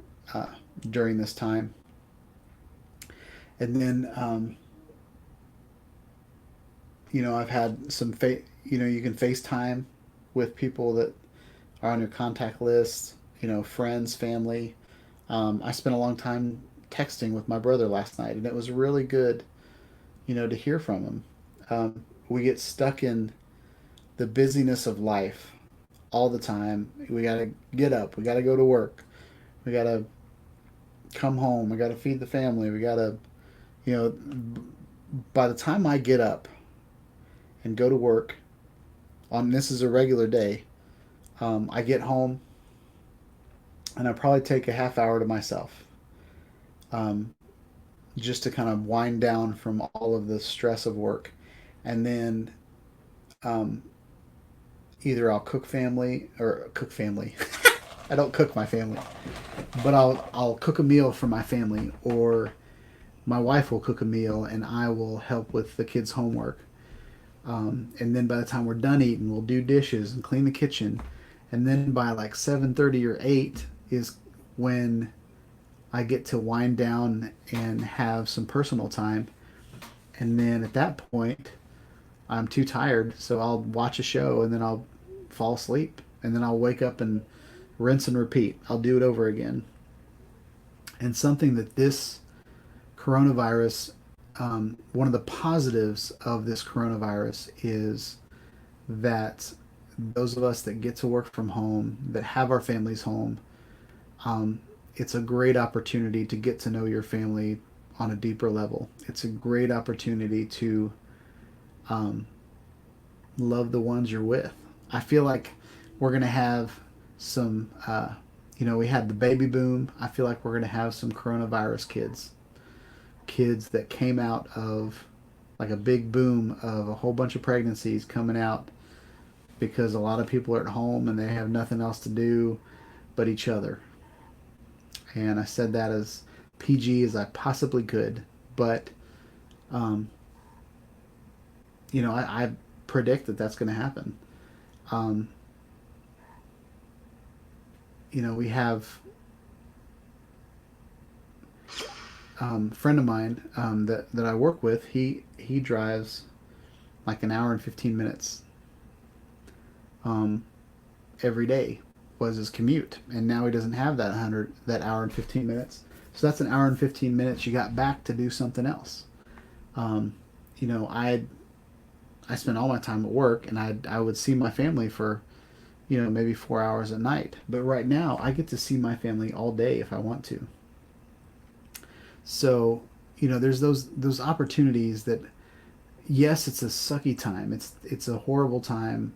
during this time. And then I've had some you can FaceTime with people that are on your contact list, friends, family. I spent a long time texting with my brother last night, and it was really good, to hear from him. We get stuck in the busyness of life all the time. We got to get up. We got to go to work. We got to come home. We got to feed the family. We got to, you know, by the time I get up and go to work, on this is a regular day, I get home and I probably take a half hour to myself, um, just to kind of wind down from all of the stress of work, and then um, either I'll cook family or cook family. I don't cook my family, but I'll cook a meal for my family, or my wife will cook a meal and I will help with the kids' homework. And then by the time we're done eating, we'll do dishes and clean the kitchen. And then by like 7:30 or 8 is when I get to wind down and have some personal time. And then at that point, I'm too tired, so I'll watch a show and then I'll fall asleep. And then I'll wake up and rinse and repeat. I'll do it over again. And something that this coronavirus, one of the positives of this coronavirus is that those of us that get to work from home, that have our families home, it's a great opportunity to get to know your family on a deeper level. It's a great opportunity to love the ones you're with. I feel like we're going to have some, we had the baby boom. I feel like we're going to have some coronavirus kids that came out of like a big boom of a whole bunch of pregnancies coming out because a lot of people are at home and they have nothing else to do but each other. And I said that as PG as I possibly could, but I predict that that's going to happen. We have friend of mine that I work with. He drives like an hour and 15 minutes every day was his commute, and now he doesn't have that hour and 15 minutes. So that's an hour and 15 minutes you got back to do something else. I spent all my time at work, and I would see my family for maybe 4 hours a night. But right now I get to see my family all day if I want to. So, there's those opportunities that, yes, it's a sucky time. It's a horrible time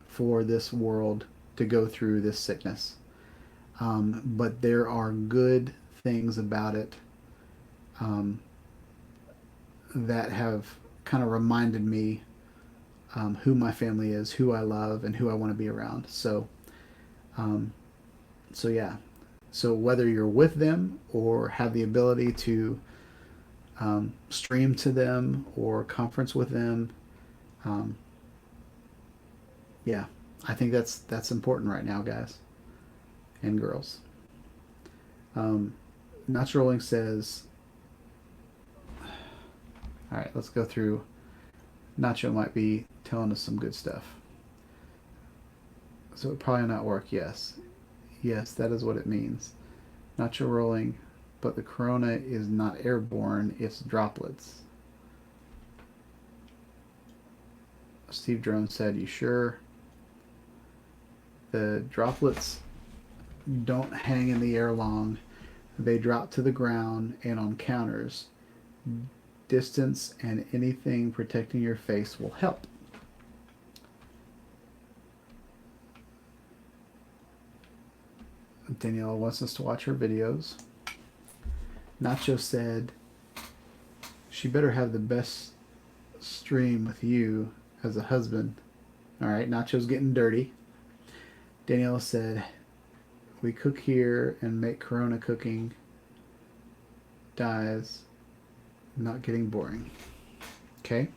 for this world to go through this sickness. But there are good things about it that have kind of reminded me who my family is, who I love, and who I want to be around. So yeah. So whether you're with them or have the ability to stream to them or conference with them, yeah, I think that's important right now, guys and girls. Nuts Rolling says, all right, let's go through. Nacho might be telling us some good stuff. So it probably not work. Yes, that is what it means. Nacho Rolling, but the corona is not airborne, it's droplets. Steve Drone said, you sure? The droplets don't hang in the air long. They drop to the ground and on counters. Distance and anything protecting your face will help. Danielle wants us to watch her videos. Nacho said she better have the best stream with you as a husband. All right, Nacho's getting dirty. Danielle said, we cook here and make Corona cooking dies, not getting boring. Okay.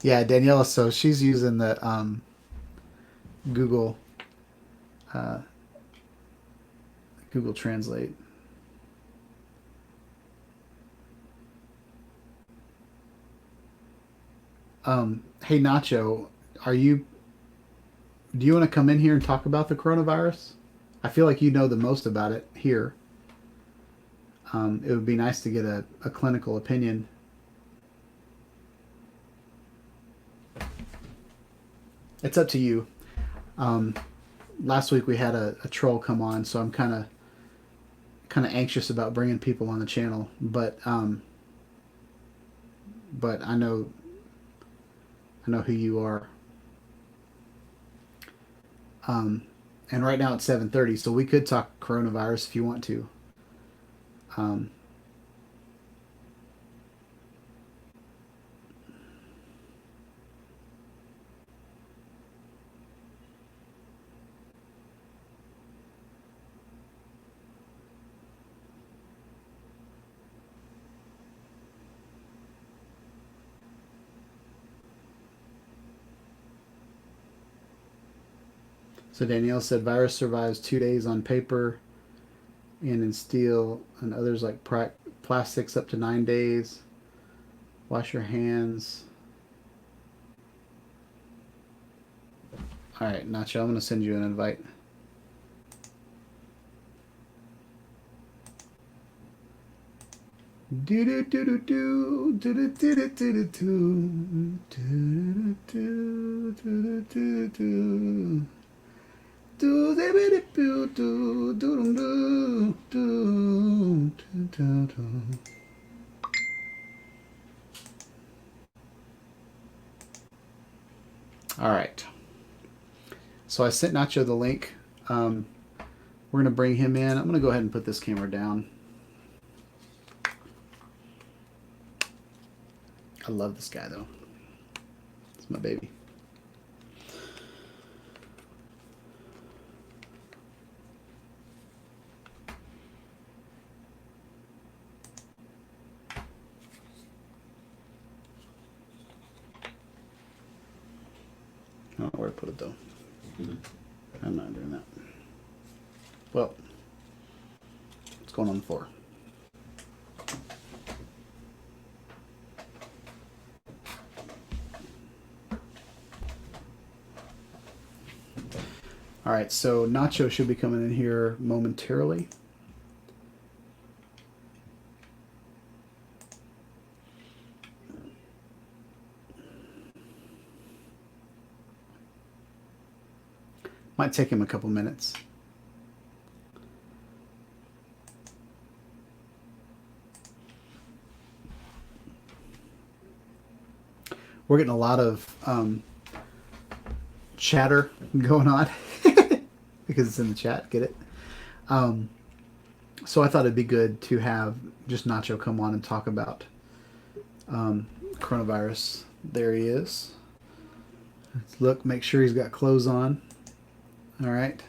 Yeah, Daniela, so she's using the Google Google Translate. Hey Nacho, do you want to come in here and talk about the coronavirus? I feel like you know the most about it here. It would be nice to get a clinical opinion. It's up to you. Last week we had a troll come on, so I'm kind of anxious about bringing people on the channel, but I know who you are. And right now it's 7:30, so we could talk coronavirus if you want to. So Danielle said virus survives 2 days on paper and in steel, and others like plastics up to 9 days. Wash your hands. All right, Nacho, I'm going to send you an invite. Do do do do do do do do do do do do do. All right. So I sent Nacho the link. We're going to bring him in. I'm going to go ahead and put this camera down. I love this guy, though. It's my baby. I don't know where to put it, though. I'm not doing that. Well, what's going on the floor? All right, so Nacho should be coming in here momentarily. Might take him a couple minutes. We're getting a lot of chatter going on because it's in the chat. Get it? So I thought it'd be good to have just Nacho come on and talk about coronavirus. There he is. Let's look, make sure he's got clothes on. All right.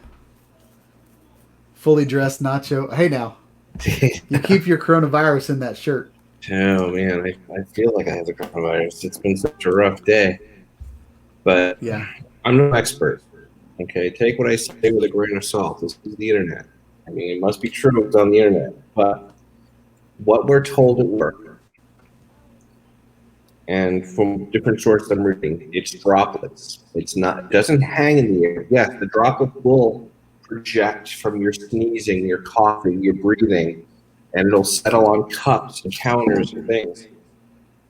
Fully dressed Nacho. Hey, now. You keep your coronavirus in that shirt. Oh, man. I feel like I have the coronavirus. It's been such a rough day. But yeah, I'm no expert. Okay? Take what I say with a grain of salt. This is the internet. I mean, it must be true. It's on the internet. But what we're told at work, and from different sources I'm reading, it's droplets. It doesn't hang in the air. Yes, the droplet will project from your sneezing, your coughing, your breathing, and it'll settle on cups and counters and things.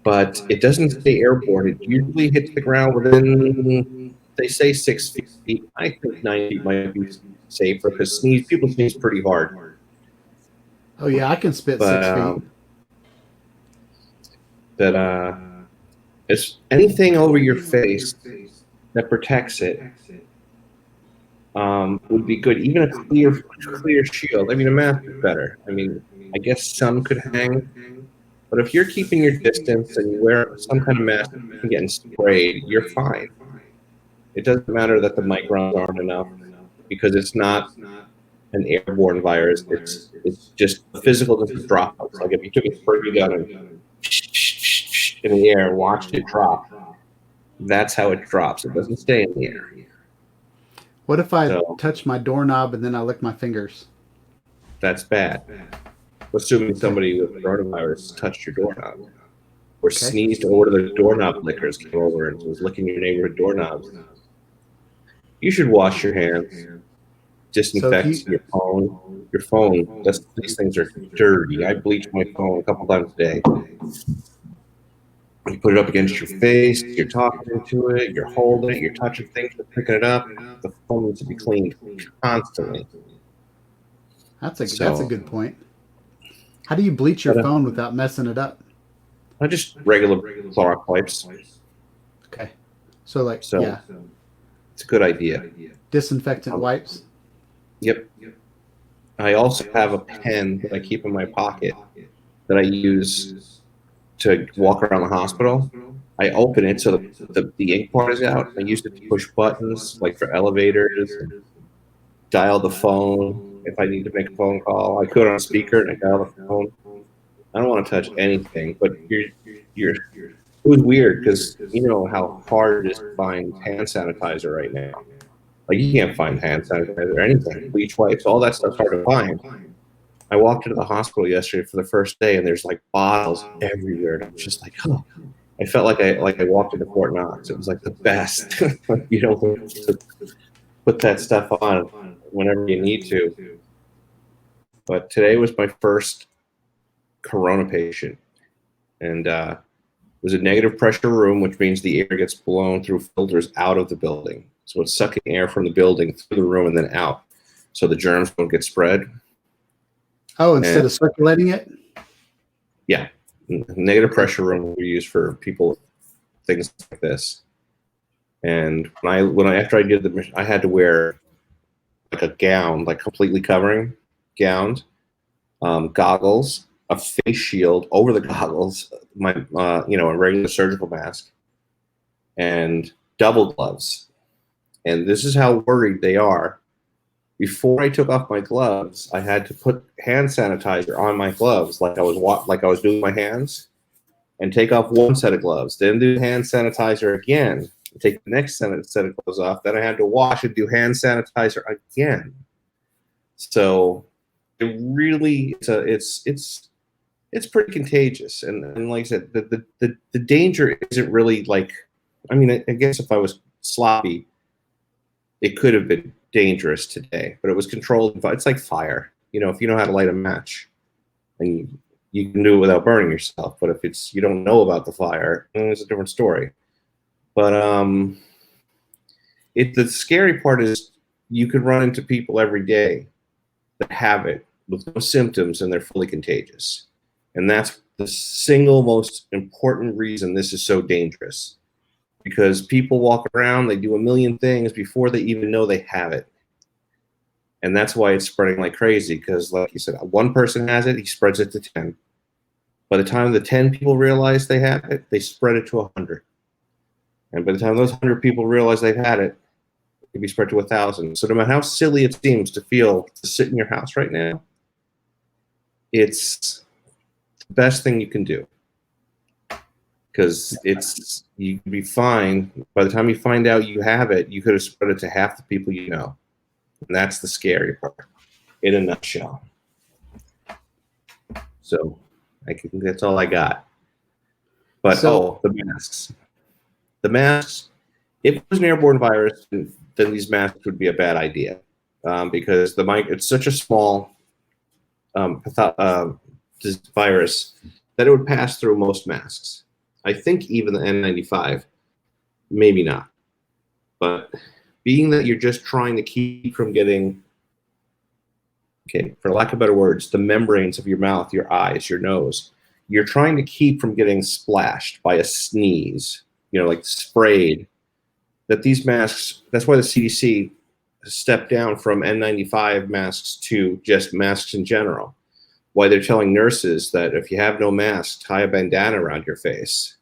But it doesn't stay airborne. It usually hits the ground within, they say 6 feet. I think 9 feet might be safer because people sneeze pretty hard. Oh, yeah, I can spit 6 feet. It's anything over your face that protects it would be good. Even a clear shield. I mean, a mask is better. I mean, I guess some could hang, but if you're keeping your distance and you wear some kind of mask and getting sprayed, you're fine. It doesn't matter that the microns aren't enough because it's not an airborne virus. It's just physical droplets. Like if you took a spray gun and in the air and watched it drop, that's how it drops. It doesn't stay in the air. What if I touch my doorknob and then I lick my fingers? That's bad. Assuming somebody with coronavirus touched your doorknob or sneezed, or one of the doorknob lickers came over and was licking your neighborhood doorknobs. You should wash your hands, disinfect your phone. Your phone, these things are dirty. I bleach my phone a couple times a day. You put it up against your face, you're talking into it, you're holding it, you're touching things, you're picking it up. The phone needs to be cleaned constantly. That's a So, good point. How do you bleach your but, phone without messing it up? I just regular Clorox wipes. Okay. So like, So yeah, it's a good idea. disinfectant wipes. Yep. I also have a pen that I keep in my pocket that I use to walk around the hospital. I open it so the ink part is out. I use it to push buttons, like for elevators, and dial the phone if I need to make a phone call. I put it on speaker and I dial the phone. I don't want to touch anything, but you're. It was weird because you know how hard it is to find hand sanitizer right now. Like you can't find hand sanitizer or anything, bleach wipes, all that stuff's hard to find. I walked into the hospital yesterday for the first day, and there's like bottles everywhere. And I'm just like, oh, I felt like I walked into Fort Knox. It was like the best, you know, to put that stuff on whenever you need to. But today was my first corona patient, and it was a negative pressure room, which means the air gets blown through filters out of the building. So it's sucking air from the building through the room and then out, so the germs don't get spread. Oh, instead of circulating it? Yeah. Negative pressure room we use for people, things like this. And after I did I had to wear like a gown, like completely covering gown, goggles, a face shield over the goggles, my a regular surgical mask, and double gloves. And this is how worried they are. Before I took off my gloves, I had to put hand sanitizer on my gloves, like I was doing my hands, and take off one set of gloves, then do hand sanitizer again, take the next set of gloves off. Then I had to wash and do hand sanitizer again. So it really it's pretty contagious, and like I said, the danger isn't really like. I mean, I guess if I was sloppy, it could have been dangerous today, but it was controlled. It's like fire. You know, if you know how to light a match, and you can do it without burning yourself. But if you don't know about the fire, it's a different story. But the scary part is you could run into people every day that have it with no symptoms and they're fully contagious. And that's the single most important reason this is so dangerous. Because people walk around, they do a million things before they even know they have it. And that's why it's spreading like crazy, because like you said, one person has it, he spreads it to 10. By the time the 10 people realize they have it, they spread it to 100. And by the time those 100 people realize they've had it, it can be spread to 1,000. So no matter how silly it seems to feel to sit in your house right now, it's the best thing you can do. Because you can be fine. By the time you find out you have it, you could have spread it to half the people you know. And that's the scary part, in a nutshell. So that's all I got. But the masks. The masks, if it was an airborne virus, then these masks would be a bad idea. Because it's such a small virus that it would pass through most masks. I think even the N95, maybe not. But being that you're just trying to keep from getting, for lack of better words, the membranes of your mouth, your eyes, your nose, you're trying to keep from getting splashed by a sneeze, like sprayed, that these masks, that's why the CDC stepped down from N95 masks to just masks in general. Why they're telling nurses that if you have no mask, tie a bandana around your face.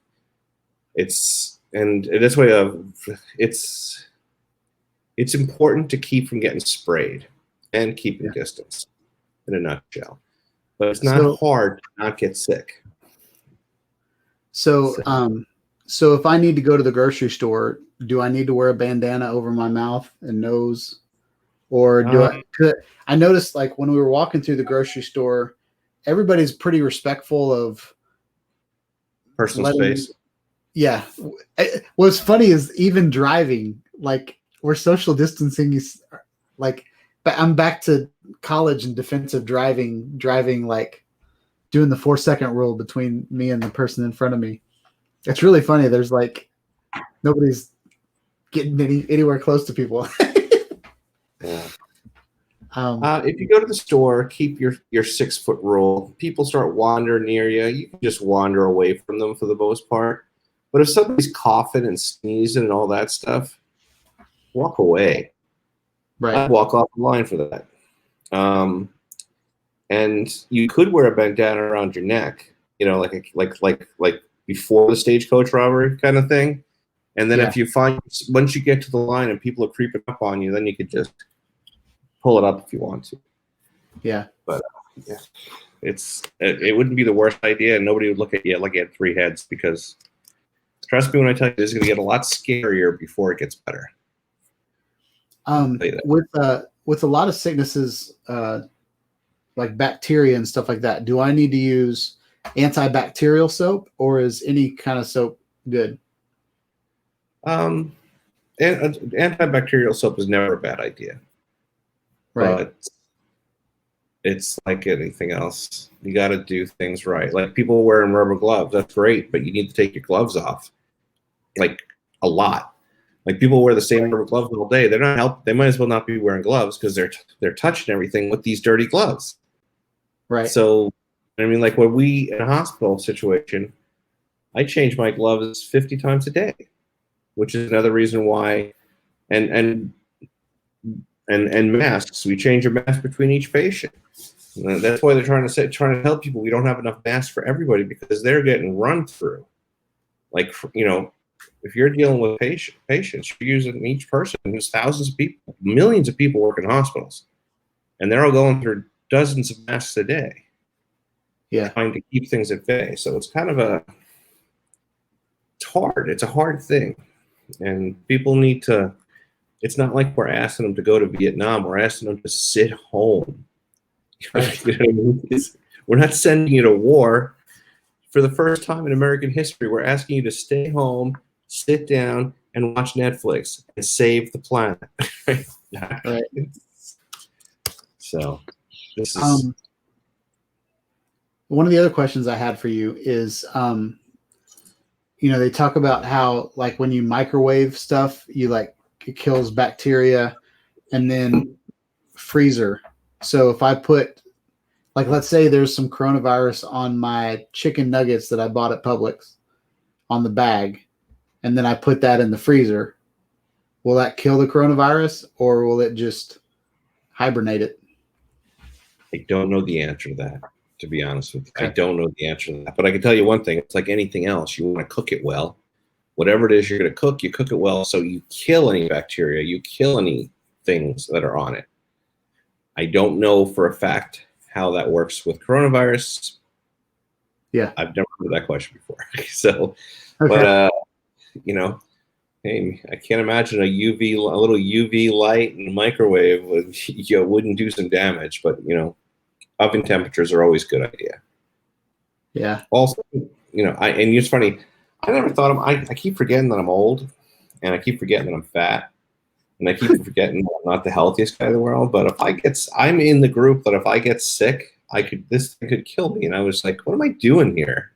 It's important to keep from getting sprayed and keeping distance, in a nutshell. But it's not hard to not get sick. So if I need to go to the grocery store, do I need to wear a bandana over my mouth and nose? Or I noticed, like, when we were walking through the grocery store, everybody's pretty respectful of personal space. Yeah. What's funny is even driving, like, we're social distancing is like, but I'm back to college and defensive driving, like doing the 4-second rule between me and the person in front of me. It's really funny. There's like nobody's getting anywhere close to people. Yeah. um, If you go to the store, keep your 6 foot rule. People start wandering near you. You can just wander away from them for the most part. But if somebody's coughing and sneezing and all that stuff, walk away. right. I'd walk off the line for that. And you could wear a bandana around your neck, like before the stagecoach robbery kind of thing. And then if you find once you get to the line and people are creeping up on you, then you could just pull it up if you want to. Yeah. But yeah, it wouldn't be the worst idea, and nobody would look at you like you had 3 heads, because trust me when I tell you, this is going to get a lot scarier before it gets better. With a lot of sicknesses, like bacteria and stuff like that, do I need to use antibacterial soap, or is any kind of soap good? And antibacterial soap is never a bad idea. Right. But it's like anything else. You got to do things right. Like people wearing rubber gloves, that's great, but you need to take your gloves off, like a lot. Like people wear the same rubber gloves all day. They're not help. They might as well not be wearing gloves, because they're touching everything with these dirty gloves. Right. So, I mean, like when we in a hospital situation, I change my gloves 50 times a day, which is another reason why. And masks. We change a mask between each patient. And that's why they're trying to tell people we don't have enough masks for everybody, because they're getting run through. Like, if you're dealing with patients, you're using each person. There's thousands of people, millions of people work in hospitals, and they're all going through dozens of masks a day. Yeah. Trying to keep things at bay. So it's kind of it's hard. It's a hard thing, and people need to. It's not like we're asking them to go to Vietnam. We're asking them to sit home. Right. You know what I mean? We're not sending you to war. For the first time in American history, we're asking you to stay home, sit down, and watch Netflix and save the planet. Right. So, this is one of the other questions I had for you is, they talk about how, like, when you microwave stuff, it kills bacteria, and then freezer. So if I put, like, let's say there's some coronavirus on my chicken nuggets that I bought at Publix on the bag, and then I put that in the freezer, will that kill the coronavirus, or will it just hibernate it? I don't know the answer to that, to be honest with you. Okay. I don't know the answer to that. But I can tell you one thing. It's like anything else. You want to cook it well. Whatever it is you're going to cook, you cook it well so you kill any bacteria, you kill any things that are on it. I don't know for a fact how that works with coronavirus. Yeah. I've never heard that question before. So, okay. But, hey, I can't imagine a little UV light and a microwave wouldn't do some damage, but, oven temperatures are always a good idea. Yeah. Also, and it's funny, I never thought I keep forgetting that I'm old, and I keep forgetting that I'm fat, and I keep forgetting that I'm not the healthiest guy in the world. But I'm in the group that if I get sick, this thing could kill me. And I was like, what am I doing here?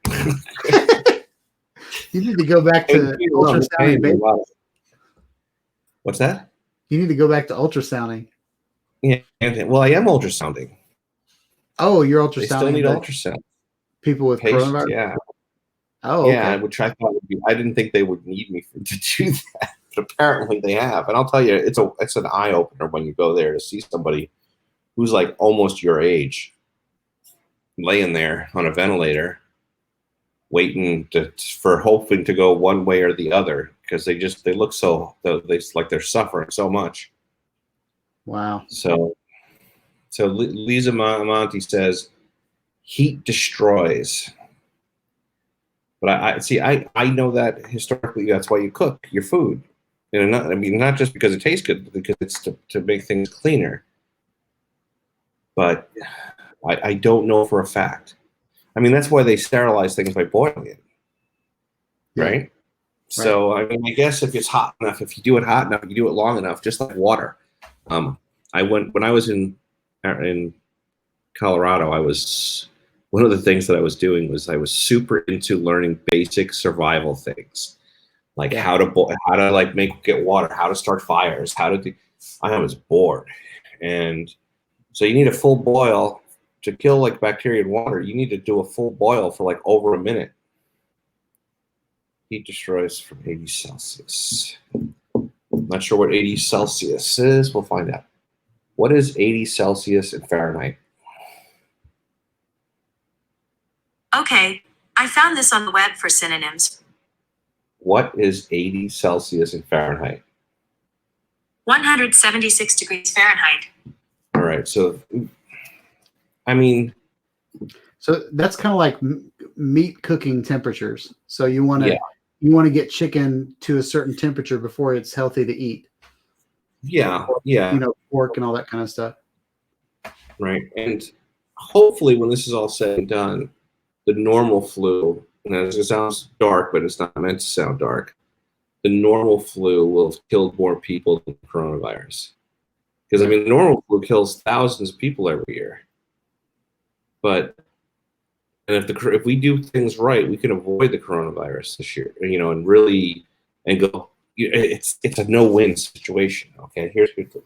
You need to go back to ultrasounding, baby. What's that? You need to go back to ultrasounding. Yeah, well, I am ultrasounding. Oh, you're ultrasounding. They still need ultrasound. People with coronavirus? Yeah. Oh, yeah, okay. Which I thought would be. I didn't think they would need me to do that, but apparently they have. And I'll tell you, it's an eye opener when you go there to see somebody who's like almost your age, laying there on a ventilator, waiting for hoping to go one way or the other, because they look like they're suffering so much. Wow. So Lisa Monti says, heat destroys. But I know that historically that's why you cook your food. Not just because it tastes good, because it's to make things cleaner. But I don't know for a fact. That's why they sterilize things by boiling it. Right? Yeah. So, I guess if it's hot enough, if you do it hot enough, you do it long enough, just like water. When I was in Colorado, I was one of the things that I was doing was I was super into learning basic survival things, like how to like get water, how to start fires, how to do. I was bored, and so you need a full boil to kill like bacteria in water. You need to do a full boil for like over a minute. Heat destroys from 80 Celsius. Not sure what 80 Celsius is. We'll find out. What is 80 Celsius in Fahrenheit? Okay, I found this on the web for synonyms. What is 80 Celsius in Fahrenheit? 176 degrees Fahrenheit. All right, so, I mean... So that's kind of like meat cooking temperatures. So you want to get chicken to a certain temperature before it's healthy to eat. Yeah. Pork and all that kind of stuff. Right, and hopefully when this is all said and done, the normal flu, and it sounds dark, but it's not meant to sound dark, the normal flu will have killed more people than the coronavirus. Because, I mean, the normal flu kills thousands of people every year. But, and if we do things right, we can avoid the coronavirus this year, and really, and go, it's a no-win situation, okay?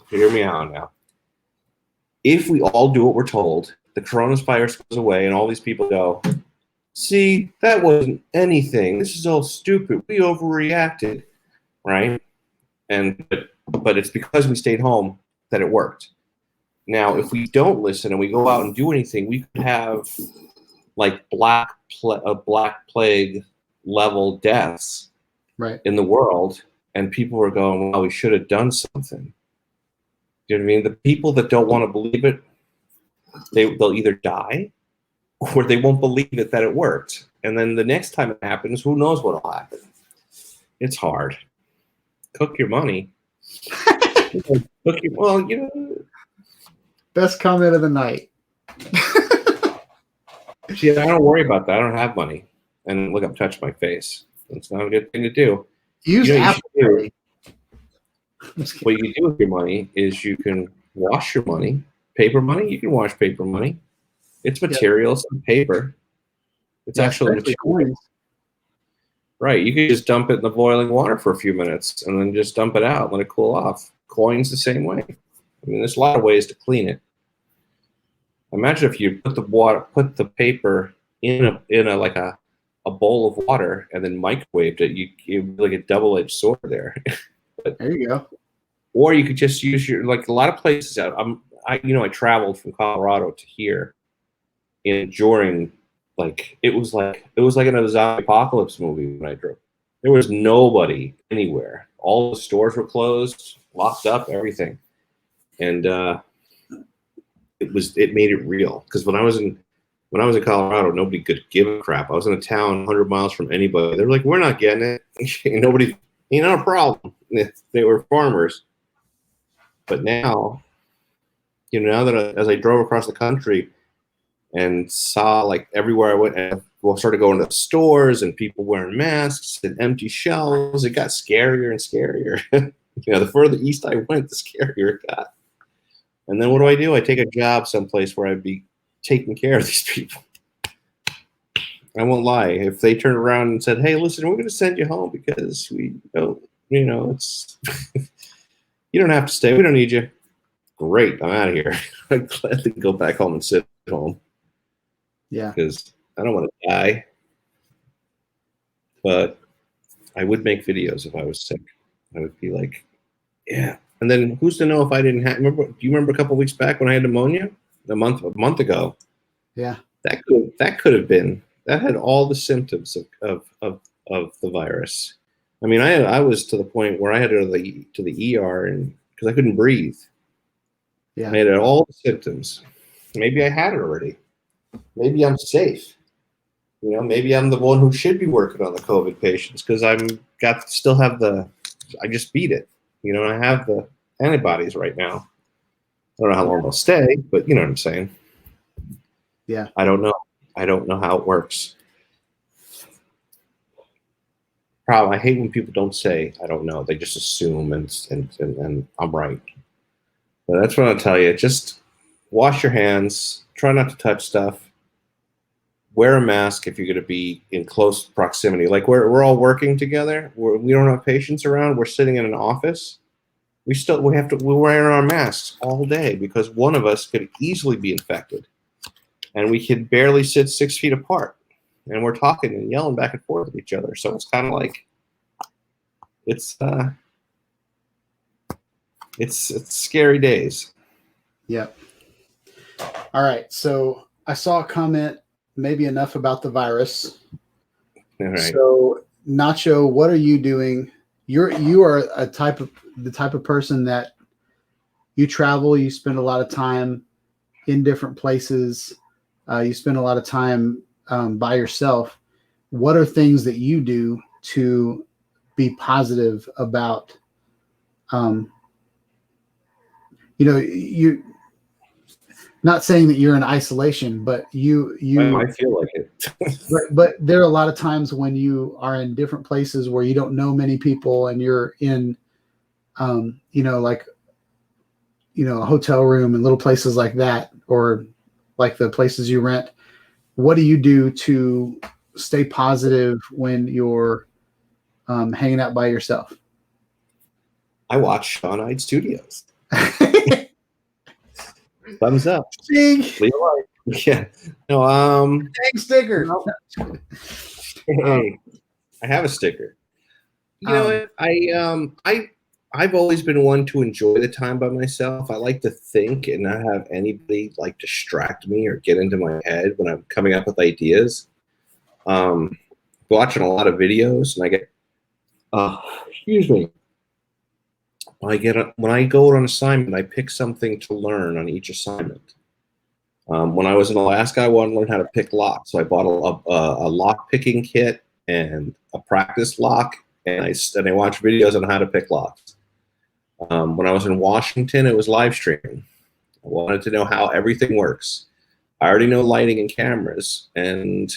Hear me out now. If we all do what we're told, the coronavirus goes away and all these people go, see, that wasn't anything. This is all stupid. We overreacted, right? But it's because we stayed home that it worked. Now, if we don't listen and we go out and do anything, we could have like black plague level deaths in the world, and people are going, well, we should have done something. You know what I mean? The people that don't want to believe it, they'll either die or they won't believe it that it worked. And then the next time it happens, who knows what will happen? It's hard. Cook your money. Best comment of the night. See, I don't worry about that. I don't have money. And look, I'm touching my face. It's not a good thing to do. Use Apple Pay. What you do with your money is you can wash your money. Paper money, you can wash paper money. It's material, it's paper. It's actually material. Coins. Right, you can just dump it in the boiling water for a few minutes and then just dump it out, let it cool off. Coins the same way. I mean, there's a lot of ways to clean it. Imagine if you put the paper in a bowl of water and then microwaved it. You like a double-edged sword there. But, there you go. Or you could just use a lot of places. I traveled from Colorado to here, and during it was like in a zombie apocalypse movie when I drove. There was nobody anywhere. All the stores were closed, locked up, everything, and it made it real. Because when I was in Colorado, nobody could give a crap. I was in a town 100 miles from anybody. They were like, "We're not getting it." Nobody, not a problem. They were farmers. But now, now that as I drove across the country and saw everywhere I went, and started going to stores and people wearing masks and empty shelves, it got scarier and scarier. The further east I went, the scarier it got. And then what do? I take a job someplace where I'd be taking care of these people. I won't lie. If they turned around and said, "Hey, listen, we're going to send you home because we don't, it's you don't have to stay. We don't need you." Great, I'm out of here. I'd gladly go back home and sit at home. Yeah. Because I don't want to die. But I would make videos if I was sick. I would be like, yeah. And then who's to know if I didn't have? Do you remember a couple of weeks back when I had pneumonia? A month ago. Yeah. That could have been. That had all the symptoms of the virus. I mean, I was to the point where I had to go to the ER and because I couldn't breathe. Yeah. I had all the symptoms. Maybe I had it already. Maybe I'm safe. Maybe I'm the one who should be working on the COVID patients because I just beat it. I have the antibodies right now. I don't know how long they'll stay, but you know what I'm saying. Yeah. I don't know. I don't know how it works. Problem. I hate when people don't say I don't know. They just assume and I'm right. But that's what I'll tell you. Just wash your hands. Try not to touch stuff. wear a mask if you're going to be in close proximity. Like we're all working together. We don't have patients around. We're sitting in an office. We're wearing our masks all day because one of us could easily be infected, and we can barely sit 6 feet apart, and we're talking and yelling back and forth at each other. So it's kind of like it's scary days. Yep. All right. So I saw a comment, maybe enough about the virus. All right. So Nacho, what are you doing? You are the type of person that you travel, you spend a lot of time in different places, you spend a lot of time by yourself. What are things that you do to be positive about you not saying that you're in isolation, but I feel like it. but there are a lot of times when you are in different places where you don't know many people and you're in a hotel room and little places like that, or like the places you rent. What do you do to stay positive when you're hanging out by yourself? I watch Shawn Ide Studios. Thumbs up. Leave a like. Yeah. No. Tag sticker. Hey, I have a sticker. You know what? I've always been one to enjoy the time by myself. I like to think and not have anybody like distract me or get into my head when I'm coming up with ideas. Watching a lot of videos, and I get excuse me. When I go on assignment, I pick something to learn on each assignment. When I was in Alaska, I wanted to learn how to pick locks, so I bought a lock picking kit and a practice lock, and I watched videos on how to pick locks. When I was in Washington, it was live streaming. I wanted to know how everything works. I already know lighting and cameras, and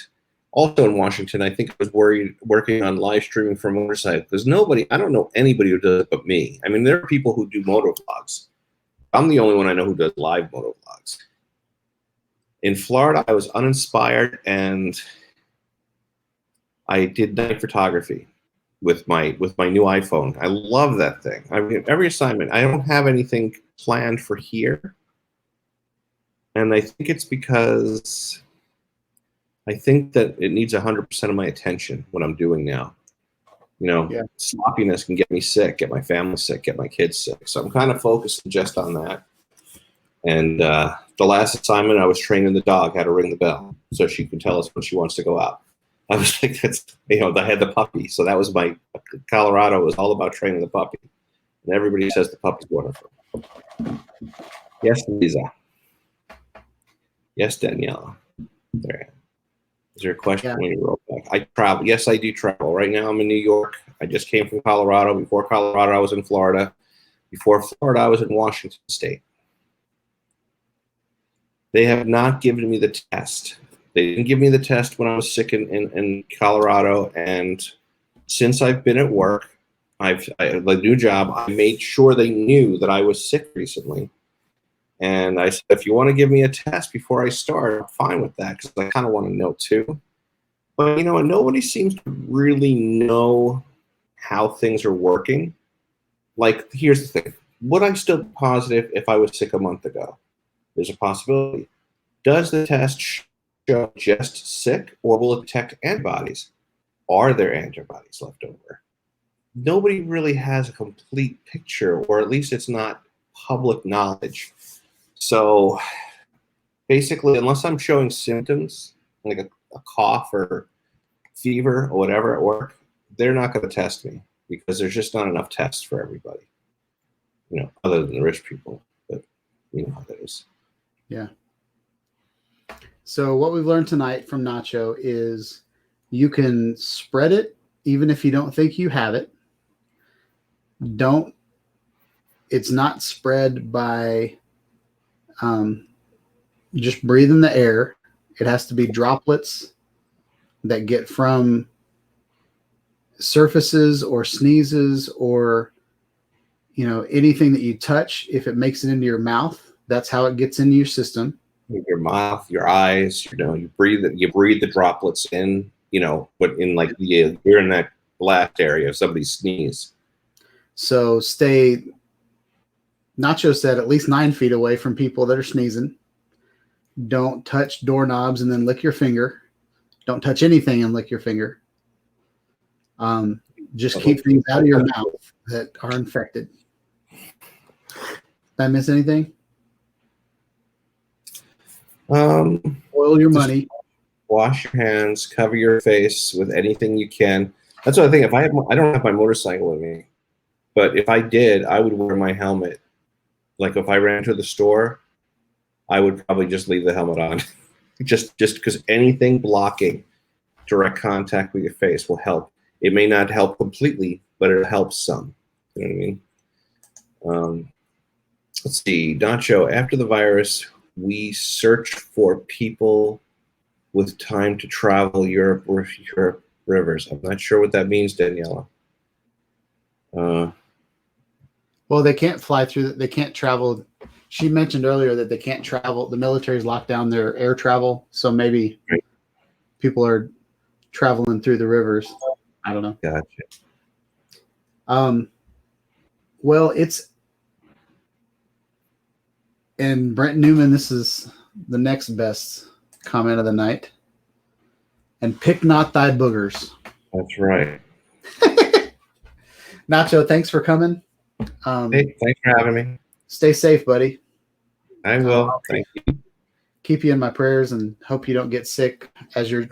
also in Washington, I think I was working on live streaming for motorcycle because I don't know anybody who does it but me. I mean, there are people who do moto vlogs. I'm the only one I know who does live moto vlogs. In Florida, I was uninspired, and I did night photography with my new iPhone. I love that thing. I mean, every assignment, I don't have anything planned for here. And I think it's because I think that it needs 100% of my attention, what I'm doing now. Sloppiness can get me sick, get my family sick, get my kids sick. So I'm kind of focused just on that. And the last assignment, I was training the dog how to ring the bell so she can tell us when she wants to go out. I was like, I had the puppy. So that was Colorado was all about training the puppy. And everybody says the puppy's wonderful. Yes, Lisa. Yes, Daniela. There. Is there a question when you wrote back? I travel. Yes, I do travel. Right now I'm in New York. I just came from Colorado. Before Colorado, I was in Florida. Before Florida, I was in Washington State. They have not given me the test. They didn't give me the test when I was sick in Colorado. And since I've been at work, the new job, I made sure they knew that I was sick recently. And I said, if you want to give me a test before I start, I'm fine with that because I kind of want to know too. But you know what? Nobody seems to really know how things are working. Like, here's the thing. Would I still be positive if I was sick a month ago? There's a possibility. Does the test show just sick, or will it detect antibodies? Are there antibodies left over? Nobody really has a complete picture, or at least it's not public knowledge. So basically, unless I'm showing symptoms, like a cough or fever or whatever at work, they're not going to test me because there's just not enough tests for everybody, other than the rich people. But you know how that is. Yeah. So what we've learned tonight from Nacho is you can spread it even if you don't think you have it. It's not spread by just breathing the air. It has to be droplets that get from surfaces or sneezes or anything that you touch. If it makes it into your mouth, that's how it gets into your system. your mouth, your eyes. You breathe it. You breathe the droplets in. But in like you're in that blast area of somebody's sneeze. So stay. Nacho said at least 9 feet away from people that are sneezing. Don't touch doorknobs and then lick your finger. Don't touch anything and lick your finger. Just keep things out of your mouth that are infected. Did I miss anything? Oil your money. Wash your hands. Cover your face with anything you can. That's what I think. I don't have my motorcycle with me, but if I did, I would wear my helmet. Like if I ran to the store, I would probably just leave the helmet on, just because anything blocking direct contact with your face will help. It may not help completely, but it helps some. You know what I mean? Let's see, Nacho. After the virus, we search for people with time to travel Europe rivers. I'm not sure what that means, Daniela. Well, they can't fly through. They can't travel. She mentioned earlier that they can't travel. The military's locked down their air travel, so maybe people are traveling through the rivers. I don't know. Gotcha. Well, and Brent Newman, this is the next best comment of the night. And pick not thy boogers. That's right. Nacho, thanks for coming. Hey, thanks for having me. Stay safe, buddy. I will. Thank you. Keep you in my prayers and hope you don't get sick as you're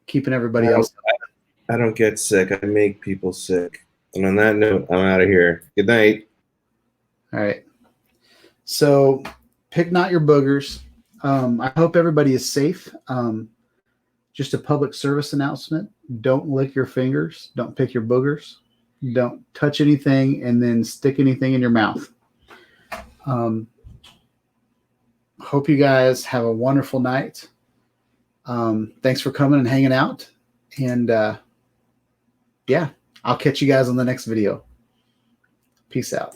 keeping everybody else. I don't get sick. I make people sick. And on that note, I'm out of here. Good night. All right. So pick not your boogers. I hope everybody is safe. Just a public service announcement. Don't lick your fingers. Don't pick your boogers. Don't touch anything and then stick anything in your mouth. Hope you guys have a wonderful night. Thanks for coming and hanging out. And yeah, I'll catch you guys on the next video. Peace out.